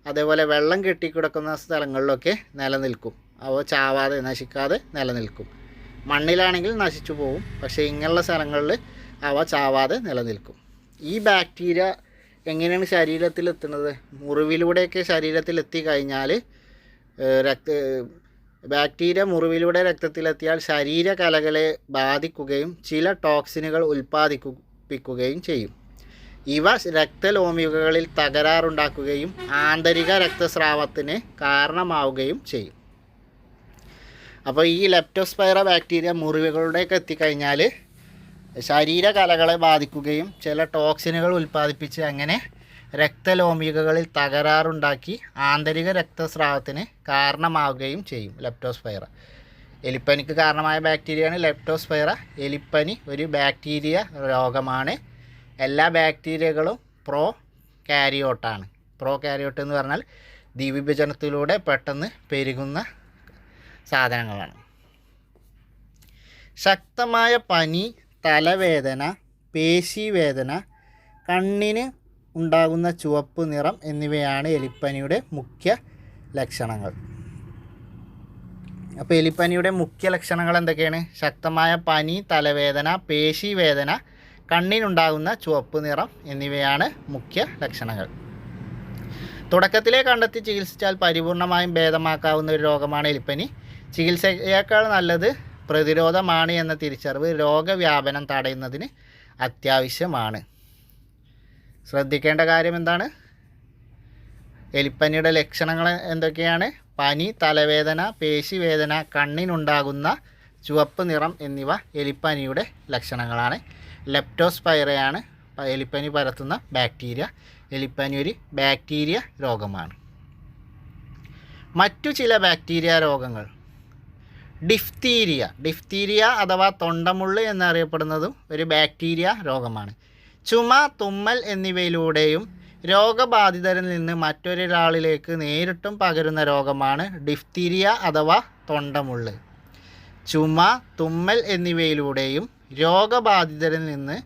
അതേപോലെ വെള്ളം കെട്ടിക്കിടക്കുന്ന സ്ഥലങ്ങളിലൊക്കെ നിലനിൽക്കും. അവ ചാവാതെ, നശിക്കാതെ നിലനിൽക്കും. മണ്ണിലാണെങ്കിൽ നശിച്ചു പോകും, പക്ഷേ ഇങ്ങനെയുള്ള സ്ഥലങ്ങളിൽ അവ ചാവാതെ നിലനിൽക്കും. ഈ ബാക്ടീരിയ എങ്ങനെയാണ് ശരീരത്തിലെത്തുന്നത്? മുറിവിലൂടെയൊക്കെ ശരീരത്തിലെത്തി കഴിഞ്ഞാൽ ബാക്ടീരിയ മുറിവിലൂടെ രക്തത്തിലെത്തിയാൽ ശരീരകലകളെ ബാധിക്കുകയും ചില ടോക്സിനുകൾ ഉൽപ്പാദിപ്പിക്കുകയും ചെയ്യും. ഇവ രക്തലോമികകളിൽ തകരാറുണ്ടാക്കുകയും ആന്തരിക രക്തസ്രാവത്തിന് കാരണമാവുകയും ചെയ്യും. അപ്പോൾ ഈ ലെപ്റ്റോസ്പൈറ ബാക്ടീരിയ മുറിവുകളിലേക്ക് എത്തിക്കഴിഞ്ഞാൽ ശരീരകലകളെ ബാധിക്കുകയും ചില ടോക്സിനുകൾ ഉൽപ്പാദിപ്പിച്ച് അങ്ങനെ രക്തലോമികകളിൽ തകരാറുണ്ടാക്കി ആന്തരിക രക്തസ്രാവത്തിന് കാരണമാവുകയും ചെയ്യും ലെപ്റ്റോസ്പൈറ. എലിപ്പനിക്ക് കാരണമായ ബാക്ടീരിയയാണ് ലെപ്റ്റോസ്പൈറ. എലിപ്പനി ഒരു ബാക്ടീരിയ രോഗമാണ്. എല്ലാ ബാക്ടീരിയകളും പ്രോകാരിയോട്ടാണ്. പ്രോകാരിയോട്ട് എന്ന് പറഞ്ഞാൽ ദ്വിവിഭജനത്തിലൂടെ പെട്ടെന്ന് പെരുകുന്ന സാധനങ്ങളാണ്. ശക്തമായ പനി, തലവേദന, പേശിവേദന, കണ്ണിന് ഉണ്ടാകുന്ന ചുവപ്പ് നിറം എന്നിവയാണ് എലിപ്പനിയുടെ മുഖ്യ ലക്ഷണങ്ങൾ. അപ്പോൾ എലിപ്പനിയുടെ മുഖ്യ ലക്ഷണങ്ങൾ എന്തൊക്കെയാണ്? ശക്തമായ പനി, തലവേദന, പേശിവേദന, കണ്ണിനുണ്ടാകുന്ന ചുവപ്പ് നിറം എന്നിവയാണ് മുഖ്യ ലക്ഷണങ്ങൾ. തുടക്കത്തിലേ കണ്ടെത്തി ചികിത്സിച്ചാൽ പരിപൂർണമായും ഭേദമാക്കാവുന്ന ഒരു രോഗമാണ് എലിപ്പനി. ചികിത്സയേക്കാൾ നല്ലത് പ്രതിരോധമാണ് എന്ന തിരിച്ചറിവ് രോഗവ്യാപനം തടയുന്നതിന് അത്യാവശ്യമാണ്. ശ്രദ്ധിക്കേണ്ട കാര്യം എന്താണ്? എലിപ്പനിയുടെ ലക്ഷണങ്ങൾ എന്തൊക്കെയാണ്? പനി, തലവേദന, പേശിവേദന, കണ്ണിനുണ്ടാകുന്ന ചുവപ്പ് നിറം എന്നിവ എലിപ്പനിയുടെ ലക്ഷണങ്ങളാണ്. ലെപ്റ്റോസ്പൈറയാണ് എലിപ്പനി പരത്തുന്ന ബാക്ടീരിയ. എലിപ്പനി ഒരു ബാക്ടീരിയ രോഗമാണ്. മറ്റു ചില ബാക്ടീരിയ രോഗങ്ങൾ. ഡിഫ്തീരിയ അഥവാ തൊണ്ടമുള്ള് എന്നറിയപ്പെടുന്നതും ഒരു ബാക്ടീരിയ രോഗമാണ്. ചുമ, തുമ്മൽ എന്നിവയിലൂടെയും രോഗബാധിതരിൽ നിന്ന് മറ്റൊരാളിലേക്ക് നേരിട്ടും പകരുന്ന രോഗമാണ് ഡിഫ്തീരിയ അഥവാ തൊണ്ടമുള്ള്. ചുമ, തുമ്മൽ എന്നിവയിലൂടെയും രോഗബാധിതരിൽ നിന്ന്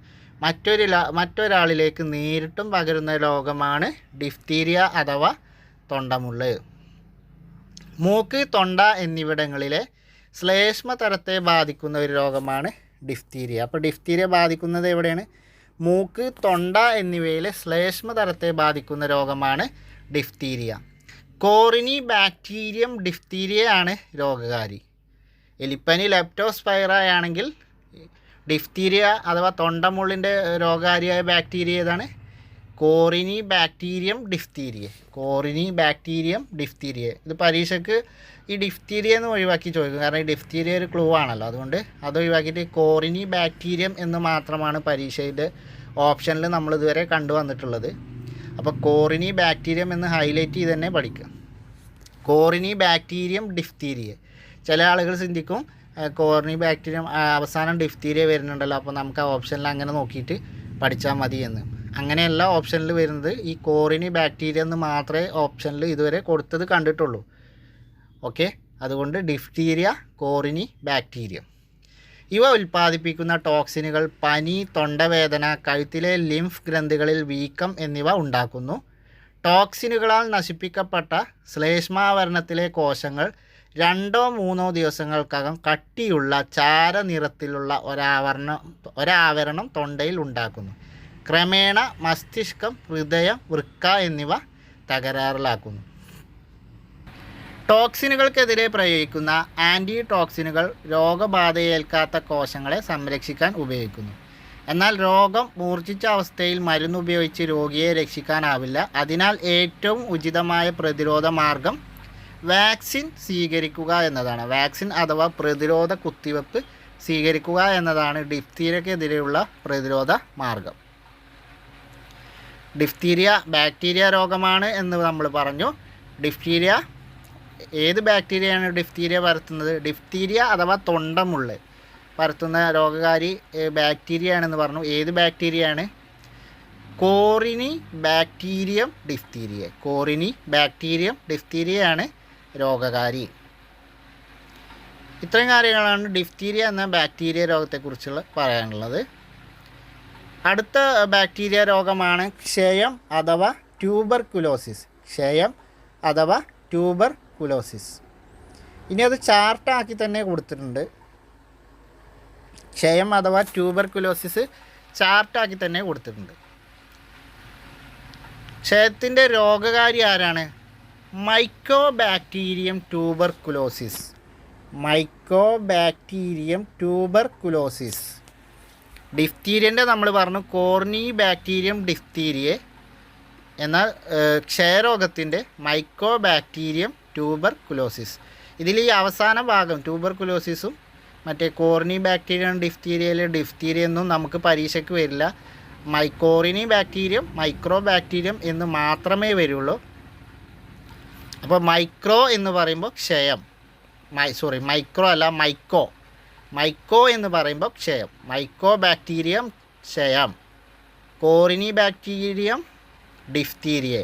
മറ്റൊരാളിലേക്ക് നേരിട്ടും പകരുന്ന രോഗമാണ് ഡിഫ്തീരിയ അഥവാ തൊണ്ടമുള്ള്. മൂക്ക്, തൊണ്ട എന്നിവിടങ്ങളിലെ ശ്ലേഷ്മ തരത്തെ ബാധിക്കുന്ന ഒരു രോഗമാണ് ഡിഫ്തീരിയ. അപ്പോൾ ഡിഫ്തീരിയ ബാധിക്കുന്നത് എവിടെയാണ്? മൂക്ക്, തൊണ്ട എന്നിവയിലെ ശ്ലേഷ്മ തരത്തെ ബാധിക്കുന്ന രോഗമാണ് ഡിഫ്തീരിയ. കോറിനി ബാക്ടീരിയം ഡിഫ്തീരിയയാണ് രോഗകാരി. എലിപ്പനി ലെപ്റ്റോസ്പൈറ ആണെങ്കിൽ ഡിഫ്തീരിയ അഥവാ തൊണ്ടമുള്ളിൻ്റെ രോഗകാരിയായ ബാക്ടീരിയ ഏതാണ്? കോറിനി ബാക്ടീരിയം ഡിഫ്തീരിയ. ഇത് പരീക്ഷയ്ക്ക് ഈ ഡിഫ്തീരിയ എന്ന് ഒഴിവാക്കി ചോദിക്കും. കാരണം ഈ ഡിഫ്തീരിയ ഒരു ക്ലൂ ആണല്ലോ. അതുകൊണ്ട് അത് ഒഴിവാക്കിയിട്ട് കോറിനി ബാക്ടീരിയം എന്ന് മാത്രമാണ് പരീക്ഷയുടെ ഓപ്ഷനിൽ നമ്മൾ ഇതുവരെ കണ്ടുവന്നിട്ടുള്ളത്. അപ്പോൾ കോറിനി ബാക്ടീരിയം എന്ന് ഹൈലൈറ്റ് ചെയ്ത് തന്നെ പഠിക്കുക. കോറിനി ബാക്ടീരിയം ഡിഫ്തീരിയ. ചില ആളുകൾ ചിന്തിക്കും കോറിനി ബാക്ടീരിയം അവസാനം ഡിഫ്തീരിയ വരുന്നുണ്ടല്ലോ, അപ്പോൾ നമുക്ക് ആ ഓപ്ഷനിൽ അങ്ങനെ നോക്കിയിട്ട് പഠിച്ചാൽ മതി എന്ന്. അങ്ങനെയല്ല ഓപ്ഷനിൽ വരുന്നത്. ഈ കോറിനി ബാക്ടീരിയ എന്ന് മാത്രമേ ഓപ്ഷനിൽ ഇതുവരെ കൊടുത്തത് കണ്ടിട്ടുള്ളൂ. ഓക്കെ, അതുകൊണ്ട് ഡിഫ്തീരിയ, കോറിനി ബാക്ടീരിയം. ഇവ ഉൽപ്പാദിപ്പിക്കുന്ന ടോക്സിനുകൾ പനി, തൊണ്ടവേദന, കഴുത്തിലെ ലിംഫ് ഗ്രന്ഥികളിൽ വീക്കം എന്നിവ ഉണ്ടാക്കുന്നു. ടോക്സിനുകളാൽ നശിപ്പിക്കപ്പെട്ട ശ്ലേഷ്മാവരണത്തിലെ കോശങ്ങൾ 2-3 ദിവസങ്ങൾക്കകം കട്ടിയുള്ള ചാരനിറത്തിലുള്ള ഒരാവരണം തൊണ്ടയിൽ ഉണ്ടാക്കുന്നു. ക്രമേണ മസ്തിഷ്കം, ഹൃദയം, വൃക്ക എന്നിവ തകരാറിലാക്കുന്നു. ടോക്സിനുകൾക്കെതിരെ പ്രയോഗിക്കുന്ന ആൻറ്റി ടോക്സിനുകൾ രോഗബാധയേൽക്കാത്ത കോശങ്ങളെ സംരക്ഷിക്കാൻ ഉപയോഗിക്കുന്നു. എന്നാൽ രോഗം മൂർച്ഛിച്ച അവസ്ഥയിൽ മരുന്നുപയോഗിച്ച് രോഗിയെ രക്ഷിക്കാനാവില്ല. അതിനാൽ ഏറ്റവും ഉചിതമായ പ്രതിരോധ മാർഗം വാക്സിൻ സ്വീകരിക്കുക എന്നതാണ്. വാക്സിൻ അഥവാ പ്രതിരോധ കുത്തിവെപ്പ് സ്വീകരിക്കുക എന്നതാണ് ഡിഫ്തീരിയക്കെതിരെയുള്ള പ്രതിരോധ മാർഗം. ഡിഫ്തീരിയ ബാക്ടീരിയ രോഗമാണ് എന്ന് നമ്മൾ പറഞ്ഞു. ഡിഫ്തീരിയ ഏത് ബാക്ടീരിയയാണ് ഡിഫ്തീരിയ പരത്തുന്നത്? ഡിഫ്തീരിയ അഥവാ തൊണ്ടമുള്ള പരത്തുന്ന രോഗകാരി ബാക്ടീരിയ ആണെന്ന് പറഞ്ഞു. ഏത് ബാക്ടീരിയയാണ്? കോറിനി ബാക്ടീരിയം ഡിഫ്തീരിയ. കോറിനി ബാക്ടീരിയം ഡിഫ്തീരിയയാണ് രോഗകാരി. ഇത്രയും കാര്യങ്ങളാണ് ഡിഫ്തീരിയ എന്ന ബാക്ടീരിയ രോഗത്തെക്കുറിച്ചുള്ള പറയാനുള്ളത്. അടുത്ത ബാക്ടീരിയ രോഗമാണ് ക്ഷയം അഥവാ ട്യൂബർകുലോസിസ്. ക്ഷയം അഥവാ ട്യൂബർകുലോസിസ്. ഇനി അത് ചാർട്ടാക്കി തന്നെ കൊടുത്തിട്ടുണ്ട്. ക്ഷയം അഥവാ ട്യൂബർകുലോസിസ് ചാർട്ടാക്കി തന്നെ കൊടുത്തിട്ടുണ്ട്. ക്ഷയത്തിൻ്റെ രോഗകാരി ആരാണ്? Mycobacterium tuberculosis. Mycobacterium tuberculosis. ഡിഫ്തീരിയൻ്റെ നമ്മൾ പറഞ്ഞു കോർണി ബാക്ടീരിയം ഡിഫ്തീരിയെ. എന്നാൽ ക്ഷയരോഗത്തിൻ്റെ മൈക്കോബാക്ടീരിയം ട്യൂബർകുലോസിസ്. ഇതിൽ ഈ അവസാന ഭാഗം ട്യൂബർകുലോസിസും മറ്റേ കോർണി ബാക്ടീരിയം ഡിഫ്തീരിയയിലെ ഡിഫ്തീരിയ ഒന്നും നമുക്ക് പരീക്ഷയ്ക്ക് വരില്ല. കോറിനി ബാക്ടീരിയം, മൈക്രോ ബാക്ടീരിയം എന്ന് മാത്രമേ വരുള്ളൂ. അപ്പോൾ മൈക്രോ എന്ന് പറയുമ്പോൾ ക്ഷയം, മൈക്രോ അല്ല മൈക്കോ. മൈക്കോ എന്ന് പറയുമ്പോൾ ക്ഷയം. മൈക്കോ ബാക്ടീരിയം ക്ഷയം. കോറിനി ബാക്ടീരിയം ഡിഫ്തീരിയ.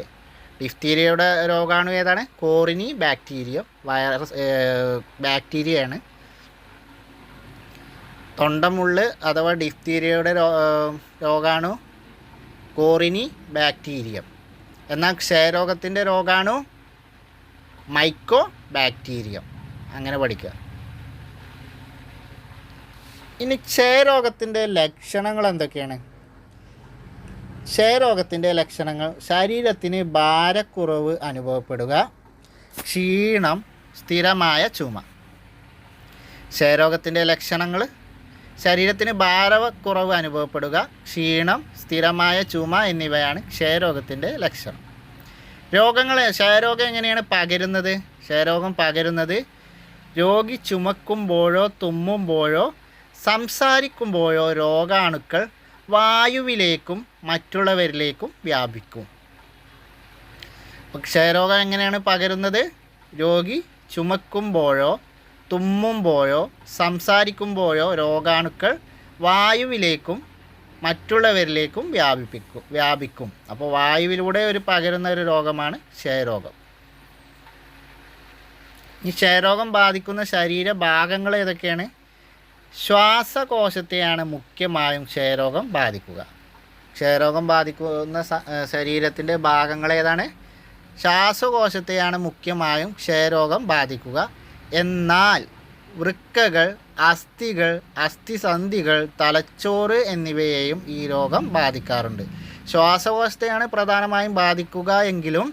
ഡിഫ്തീരിയയുടെ രോഗാണു ഏതാണ്? കോറിനി ബാക്ടീരിയം ബാക്ടീരിയയാണ്. തൊണ്ടമുള്ള് അഥവാ ഡിഫ്തീരിയയുടെ രോഗാണു കോറിനി ബാക്ടീരിയം. എന്നാൽ ക്ഷയരോഗത്തിൻ്റെ രോഗാണു മൈക്കോ ബാക്ടീരിയം. അങ്ങനെ പഠിക്കുക. ഇനി ക്ഷയരോഗത്തിൻ്റെ ലക്ഷണങ്ങൾ എന്തൊക്കെയാണ്? ക്ഷയരോഗത്തിൻ്റെ ലക്ഷണങ്ങൾ: ശരീരത്തിന് ഭാരക്കുറവ് അനുഭവപ്പെടുക, ക്ഷീണം, സ്ഥിരമായ ചുമ. ക്ഷയരോഗത്തിൻ്റെ ലക്ഷണങ്ങൾ: ശരീരത്തിന് ഭാരക്കുറവ് അനുഭവപ്പെടുക, ക്ഷീണം, സ്ഥിരമായ ചുമ എന്നിവയാണ് ക്ഷയരോഗത്തിൻ്റെ ലക്ഷണം. ക്ഷയരോഗം എങ്ങനെയാണ് പകരുന്നത്? ക്ഷയരോഗം പകരുന്നത് രോഗി ചുമക്കുമ്പോഴോ തുമ്മുമ്പോഴോ സംസാരിക്കുമ്പോഴോ രോഗാണുക്കൾ വായുവിലേക്കും മറ്റുള്ളവരിലേക്കും വ്യാപിക്കും. ക്ഷയരോഗം എങ്ങനെയാണ് പകരുന്നത്? രോഗി ചുമക്കുമ്പോഴോ തുമ്മുമ്പോഴോ സംസാരിക്കുമ്പോഴോ രോഗാണുക്കൾ വായുവിലേക്കും മറ്റുള്ളവരിലേക്കും വ്യാപിക്കും. അപ്പോൾ വായുവിലൂടെ പകരുന്ന ഒരു രോഗമാണ് ക്ഷയരോഗം. ഈ ക്ഷയരോഗം ബാധിക്കുന്ന ശരീരഭാഗങ്ങൾ ഏതൊക്കെയാണ്? ശ്വാസകോശത്തെയാണ് മുഖ്യമായും ക്ഷയരോഗം ബാധിക്കുക. ക്ഷയരോഗം ബാധിക്കുന്ന ശരീരത്തിൻ്റെ ഭാഗങ്ങൾ ഏതാണ്? ശ്വാസകോശത്തെയാണ് മുഖ്യമായും ക്ഷയരോഗം ബാധിക്കുക. എന്നാൽ വൃക്കകൾ, അസ്ഥികൾ, അസ്ഥിസന്ധികൾ, തലച്ചോറ് എന്നിവയെയും ഈ രോഗം ബാധിക്കാറുണ്ട്. ശ്വാസകോശത്തെയാണ് പ്രധാനമായും ബാധിക്കുക എങ്കിലും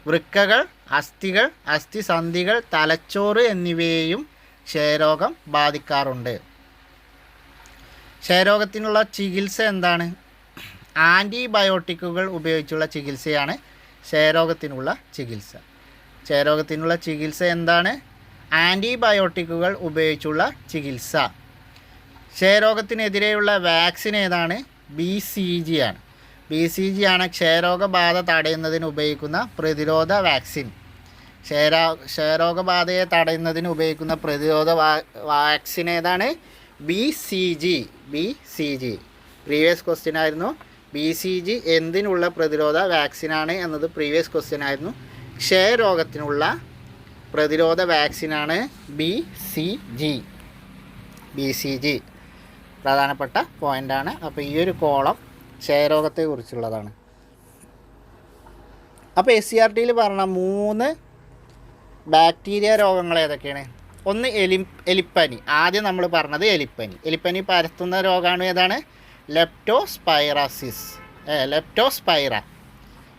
വൃക്കകൾ, അസ്ഥികൾ, അസ്ഥിസന്ധികൾ, തലച്ചോറ് എന്നിവയെയും ക്ഷയരോഗം ബാധിക്കാറുണ്ട്. ക്ഷയരോഗത്തിനുള്ള ചികിത്സ എന്താണ്? ആൻറ്റിബയോട്ടിക്കുകൾ ഉപയോഗിച്ചുള്ള ചികിത്സയാണ് ക്ഷയരോഗത്തിനുള്ള ചികിത്സ. ക്ഷയരോഗത്തിനുള്ള ചികിത്സ എന്താണ്? ആൻറ്റിബയോട്ടിക്കുകൾ ഉപയോഗിച്ചുള്ള ചികിത്സ. ക്ഷയരോഗത്തിനെതിരെയുള്ള വാക്സിൻ ഏതാണ്? BCG ആണ്. BCG ആണ് ക്ഷയരോഗബാധ തടയുന്നതിന് ഉപയോഗിക്കുന്ന പ്രതിരോധ വാക്സിൻ. ക്ഷയരോഗബാധയെ തടയുന്നതിന് ഉപയോഗിക്കുന്ന പ്രതിരോധ വാക്സിൻ ഏതാണ്? BCG. പ്രീവിയസ് ക്വസ്റ്റ്യൻ ആയിരുന്നു. BCG എന്തിനുള്ള പ്രതിരോധ വാക്സിനാണ് എന്നത് പ്രീവിയസ് ക്വസ്റ്റ്യൻ ആയിരുന്നു. ക്ഷയരോഗത്തിനുള്ള പ്രതിരോധ വാക്സിനാണ് BCG. BCG പ്രധാനപ്പെട്ട പോയിൻ്റാണ്. അപ്പോൾ ഈ ഒരു കോളം ക്ഷയരോഗത്തെക്കുറിച്ചുള്ളതാണ്. അപ്പോൾ SCERTയിൽ പറഞ്ഞ 3 ബാക്ടീരിയ രോഗങ്ങൾ ഏതൊക്കെയാണ്? ഒന്ന് എലിപ്പനി. ആദ്യം നമ്മൾ പറഞ്ഞത് എലിപ്പനി പരത്തുന്ന രോഗമാണ് ഏതാണ്?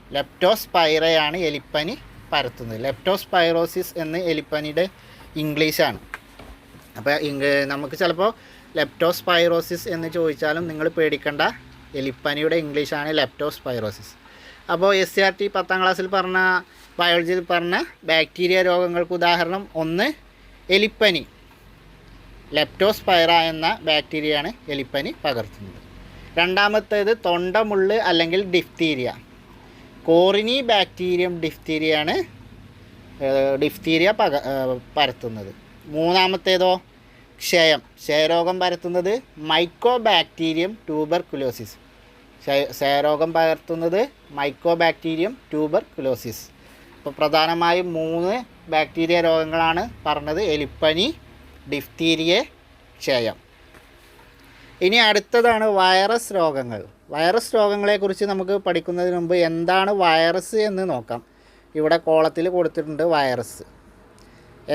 ലെപ്റ്റോസ്പൈറയാണ് എലിപ്പനി പരത്തുന്നത്. ലെപ്റ്റോസ്പൈറോസിസ് എന്ന് എലിപ്പനിയുടെ ഇംഗ്ലീഷാണ്. അപ്പോൾ നമുക്ക് ചിലപ്പോൾ ലെപ്റ്റോസ്പൈറോസിസ് എന്ന് ചോദിച്ചാലും നിങ്ങൾ പേടിക്കേണ്ട, എലിപ്പനിയുടെ ഇംഗ്ലീഷാണ് ലെപ്റ്റോസ്പൈറോസിസ്. അപ്പോൾ SCERT 10ാം ക്ലാസ്സിൽ പറഞ്ഞ ബയോളജിയിൽ പറഞ്ഞ ബാക്ടീരിയ രോഗങ്ങൾക്ക് ഉദാഹരണം ഒന്ന് എലിപ്പനി. ലെപ്റ്റോസ്പൈറ എന്ന ബാക്ടീരിയയാണ് എലിപ്പനി പകർത്തുന്നത്. രണ്ടാമത്തേത് തൊണ്ടമുള്ള് അല്ലെങ്കിൽ ഡിഫ്തീരിയ. കോറിനി ബാക്ടീരിയം ഡിഫ്തീരിയാണ് ഡിഫ്തീരിയ പരത്തുന്നത്. മൂന്നാമത്തേതോ ക്ഷയരോഗം പരത്തുന്നത് മൈക്കോബാക്ടീരിയം ട്യൂബർകുലോസിസ്. ക്ഷയരോഗം പകർത്തുന്നത് മൈക്കോബാക്ടീരിയം ട്യൂബർകുലോസിസ്. അപ്പോൾ പ്രധാനമായും 3 ബാക്ടീരിയ രോഗങ്ങളാണ് പറഞ്ഞത്: എലിപ്പനി, ഡിഫ്തീരിയ, ക്ഷയം. ഇനി അടുത്തതാണ് വൈറസ് രോഗങ്ങൾ. വൈറസ് രോഗങ്ങളെക്കുറിച്ച് നമുക്ക് പഠിക്കുന്നതിന് മുമ്പ് എന്താണ് വൈറസ് എന്ന് നോക്കാം. ഇവിടെ കോളത്തിൽ കൊടുത്തിട്ടുണ്ട് വൈറസ്.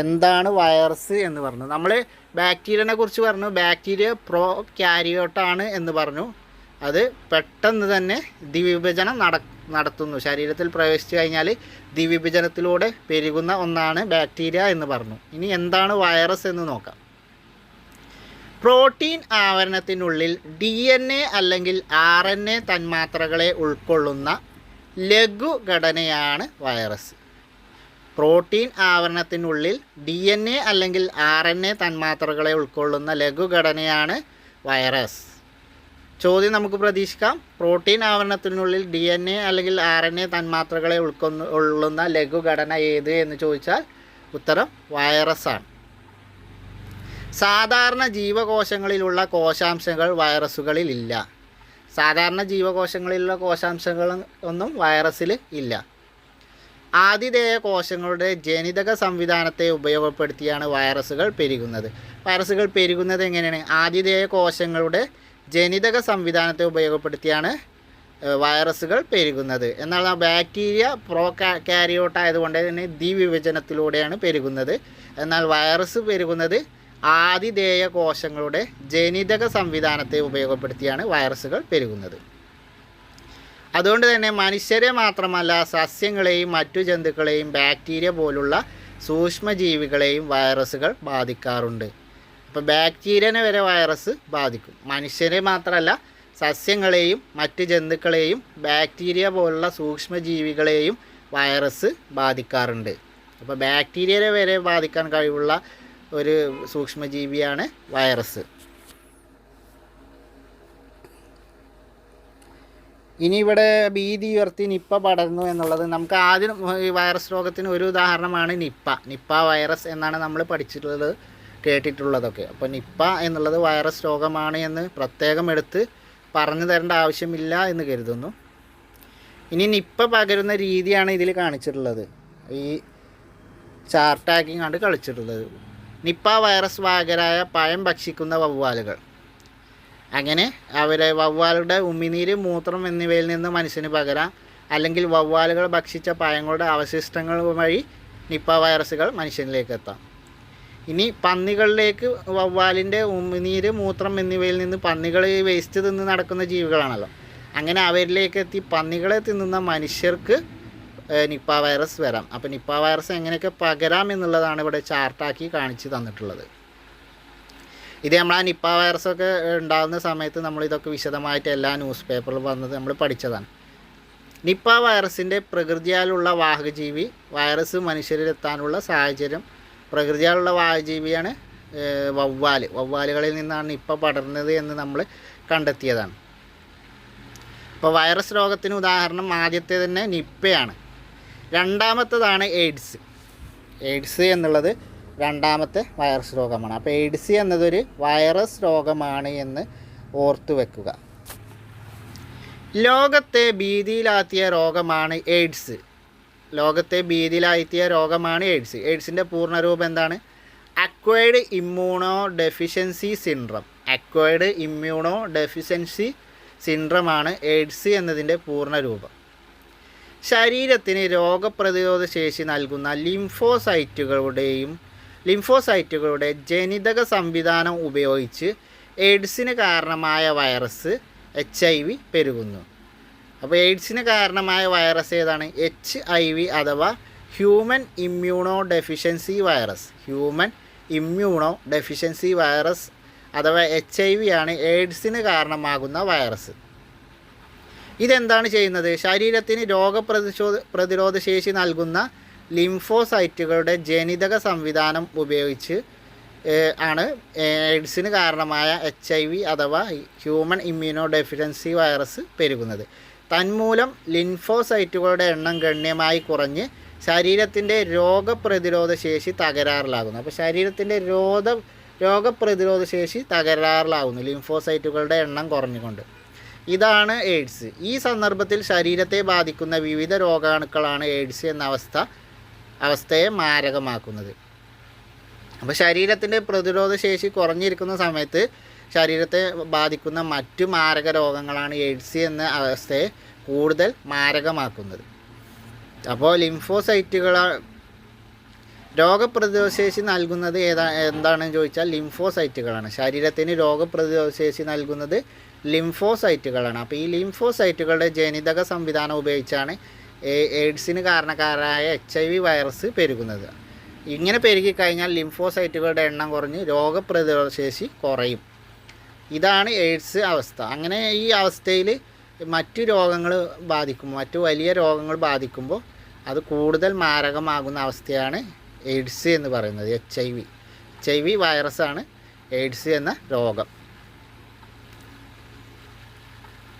എന്താണ് വൈറസ് എന്ന് പറഞ്ഞു? നമ്മൾ ബാക്ടീരിയനെ കുറിച്ച് പറഞ്ഞു. ബാക്ടീരിയ പ്രോകാരിയോട്ടാണ് എന്ന് പറഞ്ഞു. അത് പെട്ടെന്ന് തന്നെ ദ്വിവിഭജനം നടത്തുന്നു. ശരീരത്തിൽ പ്രവേശിച്ചു കഴിഞ്ഞാൽ ദ്വിവിഭജനത്തിലൂടെ പെരുകുന്ന ഒന്നാണ് ബാക്ടീരിയ എന്ന് പറഞ്ഞു. ഇനി എന്താണ് വൈറസ് എന്ന് നോക്കാം. പ്രോട്ടീൻ ആവരണത്തിനുള്ളിൽ DNA അല്ലെങ്കിൽ RNA തന്മാത്രകളെ ഉൾക്കൊള്ളുന്ന ലഘുഘടനയാണ് വൈറസ്. പ്രോട്ടീൻ ആവരണത്തിനുള്ളിൽ DNA അല്ലെങ്കിൽ RNA തന്മാത്രകളെ ഉൾക്കൊള്ളുന്ന ലഘുഘടനയാണ് വൈറസ്. ചോദ്യം നമുക്ക് പ്രതീക്ഷിക്കാം. പ്രോട്ടീൻ ആവരണത്തിനുള്ളിൽ DNA അല്ലെങ്കിൽ RNA തന്മാത്രകളെ ഉൾക്കൊള്ളുന്ന ലഘുഘടന ഏത് എന്ന് ചോദിച്ചാൽ ഉത്തരം വൈറസാണ്. സാധാരണ ജീവകോശങ്ങളിലുള്ള കോശാംശങ്ങൾ വൈറസുകളിലില്ല. സാധാരണ ജീവകോശങ്ങളിലുള്ള കോശാംശങ്ങൾ ഒന്നും വൈറസിൽ ഇല്ല. ആതിഥേയ കോശങ്ങളുടെ ജനിതക സംവിധാനത്തെ ഉപയോഗപ്പെടുത്തിയാണ് വൈറസുകൾ പെരുകുന്നത്. വൈറസുകൾ പെരുകുന്നത് എങ്ങനെയാണ്? ആതിഥേയ കോശങ്ങളുടെ ജനിതക സംവിധാനത്തെ ഉപയോഗപ്പെടുത്തിയാണ് വൈറസുകൾ പെരുകുന്നത്. എന്നാൽ ബാക്ടീരിയ പ്രോകാരിയോട്ട് ആയതുകൊണ്ട് തന്നെ ദ്വിവിഭജനത്തിലൂടെയാണ് പെരുകുന്നത്. എന്നാൽ വൈറസ് പെരുകുന്നത് ആതിഥേയ കോശങ്ങളുടെ ജനിതക സംവിധാനത്തെ ഉപയോഗപ്പെടുത്തിയാണ് വൈറസുകൾ പെരുകുന്നത്. അതുകൊണ്ട് തന്നെ മനുഷ്യരെ മാത്രമല്ല സസ്യങ്ങളെയും മറ്റു ജന്തുക്കളെയും ബാക്ടീരിയ പോലുള്ള സൂക്ഷ്മജീവികളെയും വൈറസുകൾ ബാധിക്കാറുണ്ട്. അപ്പോൾ ബാക്ടീരിയനെ വരെ വൈറസ് ബാധിക്കും. മനുഷ്യരെ മാത്രമല്ല സസ്യങ്ങളെയും മറ്റ് ജന്തുക്കളെയും ബാക്ടീരിയ പോലുള്ള സൂക്ഷ്മജീവികളെയും വൈറസ് ബാധിക്കാറുണ്ട്. അപ്പോൾ ബാക്ടീരിയയെ വരെ ബാധിക്കാൻ കഴിവുള്ള ഒരു സൂക്ഷ്മജീവിയാണ് വൈറസ്. ഇനി ഇവിടെ ഭീതി ഉയർത്തി നിപ്പ പടർന്നു എന്നുള്ളത് നമുക്ക് ആദ്യം ഈ വൈറസ് രോഗത്തിന് ഒരു ഉദാഹരണമാണ് നിപ്പ വൈറസ് എന്നാണ് നമ്മൾ പഠിച്ചിട്ടുള്ളത്, കേട്ടിട്ടുള്ളതൊക്കെ. അപ്പോൾ നിപ്പ എന്നുള്ളത് വൈറസ് രോഗമാണ് എന്ന് പ്രത്യേകം എടുത്ത് പറഞ്ഞു തരേണ്ട ആവശ്യമില്ല എന്ന് കരുതുന്നു. ഇനി നിപ്പ പകരുന്ന രീതിയാണ് ഇതിൽ കാണിച്ചിട്ടുള്ളത്, ഈ ചാർട്ടാക്കി കണ്ട് കളിച്ചിട്ടുള്ളത്. നിപ്പ വൈറസ് വാഹകരായ പഴം ഭക്ഷിക്കുന്ന വവ്വാലുകൾ. അങ്ങനെ വവ്വാലുടെ ഉമിനീര്, മൂത്രം എന്നിവയിൽ നിന്ന് മനുഷ്യന് പകരാം. അല്ലെങ്കിൽ വവ്വാലുകൾ ഭക്ഷിച്ച പഴങ്ങളുടെ അവശിഷ്ടങ്ങൾ വഴി നിപ്പ വൈറസുകൾ മനുഷ്യനിലേക്ക് എത്താം. ഇനി പന്നികളിലേക്ക് വവ്വാലിൻ്റെ ഉമിനീര്, മൂത്രം എന്നിവയിൽ നിന്ന്, പന്നികൾ വേസ്റ്റ് തിന്ന് നടക്കുന്ന ജീവികളാണല്ലോ, അങ്ങനെ അവരിലേക്ക് എത്തി പന്നികളെ തിന്നുന്ന മനുഷ്യർക്ക് നിപ്പ വൈറസ് വരാം. അപ്പോൾ നിപ്പ വൈറസ് എങ്ങനെയൊക്കെ പകരാം എന്നുള്ളതാണ് ഇവിടെ ചാർട്ടാക്കി കാണിച്ച് തന്നിട്ടുള്ളത്. ഇത് നമ്മൾ ആ നിപ്പ വൈറസൊക്കെ ഉണ്ടാകുന്ന സമയത്ത് നമ്മളിതൊക്കെ വിശദമായിട്ട് എല്ലാ ന്യൂസ് പേപ്പറിലും വന്നത് നമ്മൾ പഠിച്ചതാണ്. നിപ്പ വൈറസിൻ്റെ പ്രകൃതിയാലുള്ള വാഹകജീവി വൈറസ് മനുഷ്യരിലെത്താനുള്ള സാഹചര്യം, പ്രകൃതിയാലുള്ള വാഹകജീവിയാണ് വവ്വാലുകളിൽ നിന്നാണ് നിപ്പ പടർന്നത് എന്ന് നമ്മൾ കണ്ടെത്തിയതാണ്. അപ്പോൾ വൈറസ് രോഗത്തിന് ഉദാഹരണം ആദ്യത്തെ തന്നെ നിപ്പയാണ്. രണ്ടാമത്തേതാണ് എയ്ഡ്സ് എന്നുള്ളത് രണ്ടാമത്തെ വൈറസ് രോഗമാണ്. അപ്പോൾ എയ്ഡ്സ് എന്നതൊരു വൈറസ് രോഗമാണ് എന്ന് ഓർത്തു വെക്കുക. ലോകത്തെ ഭീതിയിലാഴ്ത്തിയ രോഗമാണ് എയ്ഡ്സ്. എയ്ഡ്സിൻ്റെ പൂർണ്ണരൂപം എന്താണ്? Acquired immunodeficiency syndrome. Acquired immunodeficiency സിൻഡ്രമാണ് എയ്ഡ്സ് എന്നതിൻ്റെ പൂർണ്ണരൂപം. ശരീരത്തിന് രോഗപ്രതിരോധ ശേഷി നൽകുന്ന ലിംഫോസൈറ്റുകളുടെ ജനിതക സംവിധാനം ഉപയോഗിച്ച് എയ്ഡ്സിന് കാരണമായ വൈറസ് HIV പെരുകുന്നു. അപ്പോൾ എയ്ഡ്സിന് കാരണമായ വൈറസ് ഏതാണ്? HIV അഥവാ ഹ്യൂമൻ ഇമ്മ്യൂണോ ഡെഫിഷ്യൻസി വൈറസ് അഥവാ HIV ആണ് എയ്ഡ്സിന് കാരണമാകുന്ന വൈറസ്. ഇതെന്താണ് ചെയ്യുന്നത്? ശരീരത്തിന് പ്രതിരോധ ശേഷി നൽകുന്ന ലിംഫോസൈറ്റുകളുടെ ജനിതക സംവിധാനം ഉപയോഗിച്ച് ആണ് എയ്ഡ്സിന് കാരണമായ HIV അഥവാ ഹ്യൂമൻ ഇമ്മ്യൂണോ ഡെഫിഷ്യൻസി വൈറസ് പെരുകുന്നത്. തന്മൂലം ലിംഫോസൈറ്റുകളുടെ എണ്ണം ഗണ്യമായി കുറഞ്ഞ് ശരീരത്തിൻ്റെ രോഗപ്രതിരോധ ശേഷി തകരാറിലാകുന്നു. അപ്പോൾ ശരീരത്തിൻ്റെ രോഗപ്രതിരോധ ശേഷി തകരാറിലാകുന്നു ലിംഫോസൈറ്റുകളുടെ എണ്ണം കുറഞ്ഞുകൊണ്ട്. ഇതാണ് എയ്ഡ്സ്. ഈ സന്ദർഭത്തിൽ ശരീരത്തെ ബാധിക്കുന്ന വിവിധ രോഗാണുക്കളാണ് എയ്ഡ്സ് എന്ന അവസ്ഥയെ മാരകമാക്കുന്നത്. അപ്പോൾ ശരീരത്തിൻ്റെ പ്രതിരോധ ശേഷി കുറഞ്ഞിരിക്കുന്ന സമയത്ത് ശരീരത്തെ ബാധിക്കുന്ന മറ്റു മാരക രോഗങ്ങളാണ് എയ്ഡ്സ് എന്ന അവസ്ഥയെ കൂടുതൽ മാരകമാക്കുന്നത്. അപ്പോൾ ലിംഫോസൈറ്റുകൾ രോഗപ്രതിരോധ ശേഷി നൽകുന്നത് എന്താണെന്ന് ചോദിച്ചാൽ ലിംഫോസൈറ്റുകളാണ്. ശരീരത്തിന് രോഗപ്രതിരോധ ശേഷി നൽകുന്നത് ലിംഫോസൈറ്റുകളാണ്. അപ്പോൾ ഈ ലിംഫോസൈറ്റുകളുടെ ജനിതക സംവിധാനം ഉപയോഗിച്ചാണ് എയ്ഡ്സിന് കാരണക്കാരായ HIV വൈറസ് പെരുകുന്നത്. ഇങ്ങനെ പെരുകിക്കഴിഞ്ഞാൽ ലിംഫോസൈറ്റുകളുടെ എണ്ണം കുറഞ്ഞ് രോഗപ്രതിരോധ ശേഷി കുറയും. ഇതാണ് എയ്ഡ്സ് അവസ്ഥ. അങ്ങനെ ഈ അവസ്ഥയിൽ മറ്റു വലിയ രോഗങ്ങൾ ബാധിക്കുമ്പോൾ അത് കൂടുതൽ മാരകമാകുന്ന അവസ്ഥയാണ് എയ്ഡ്സ് എന്ന് പറയുന്നത്. HIV വൈറസാണ് എയ്ഡ്സ് എന്ന രോഗം.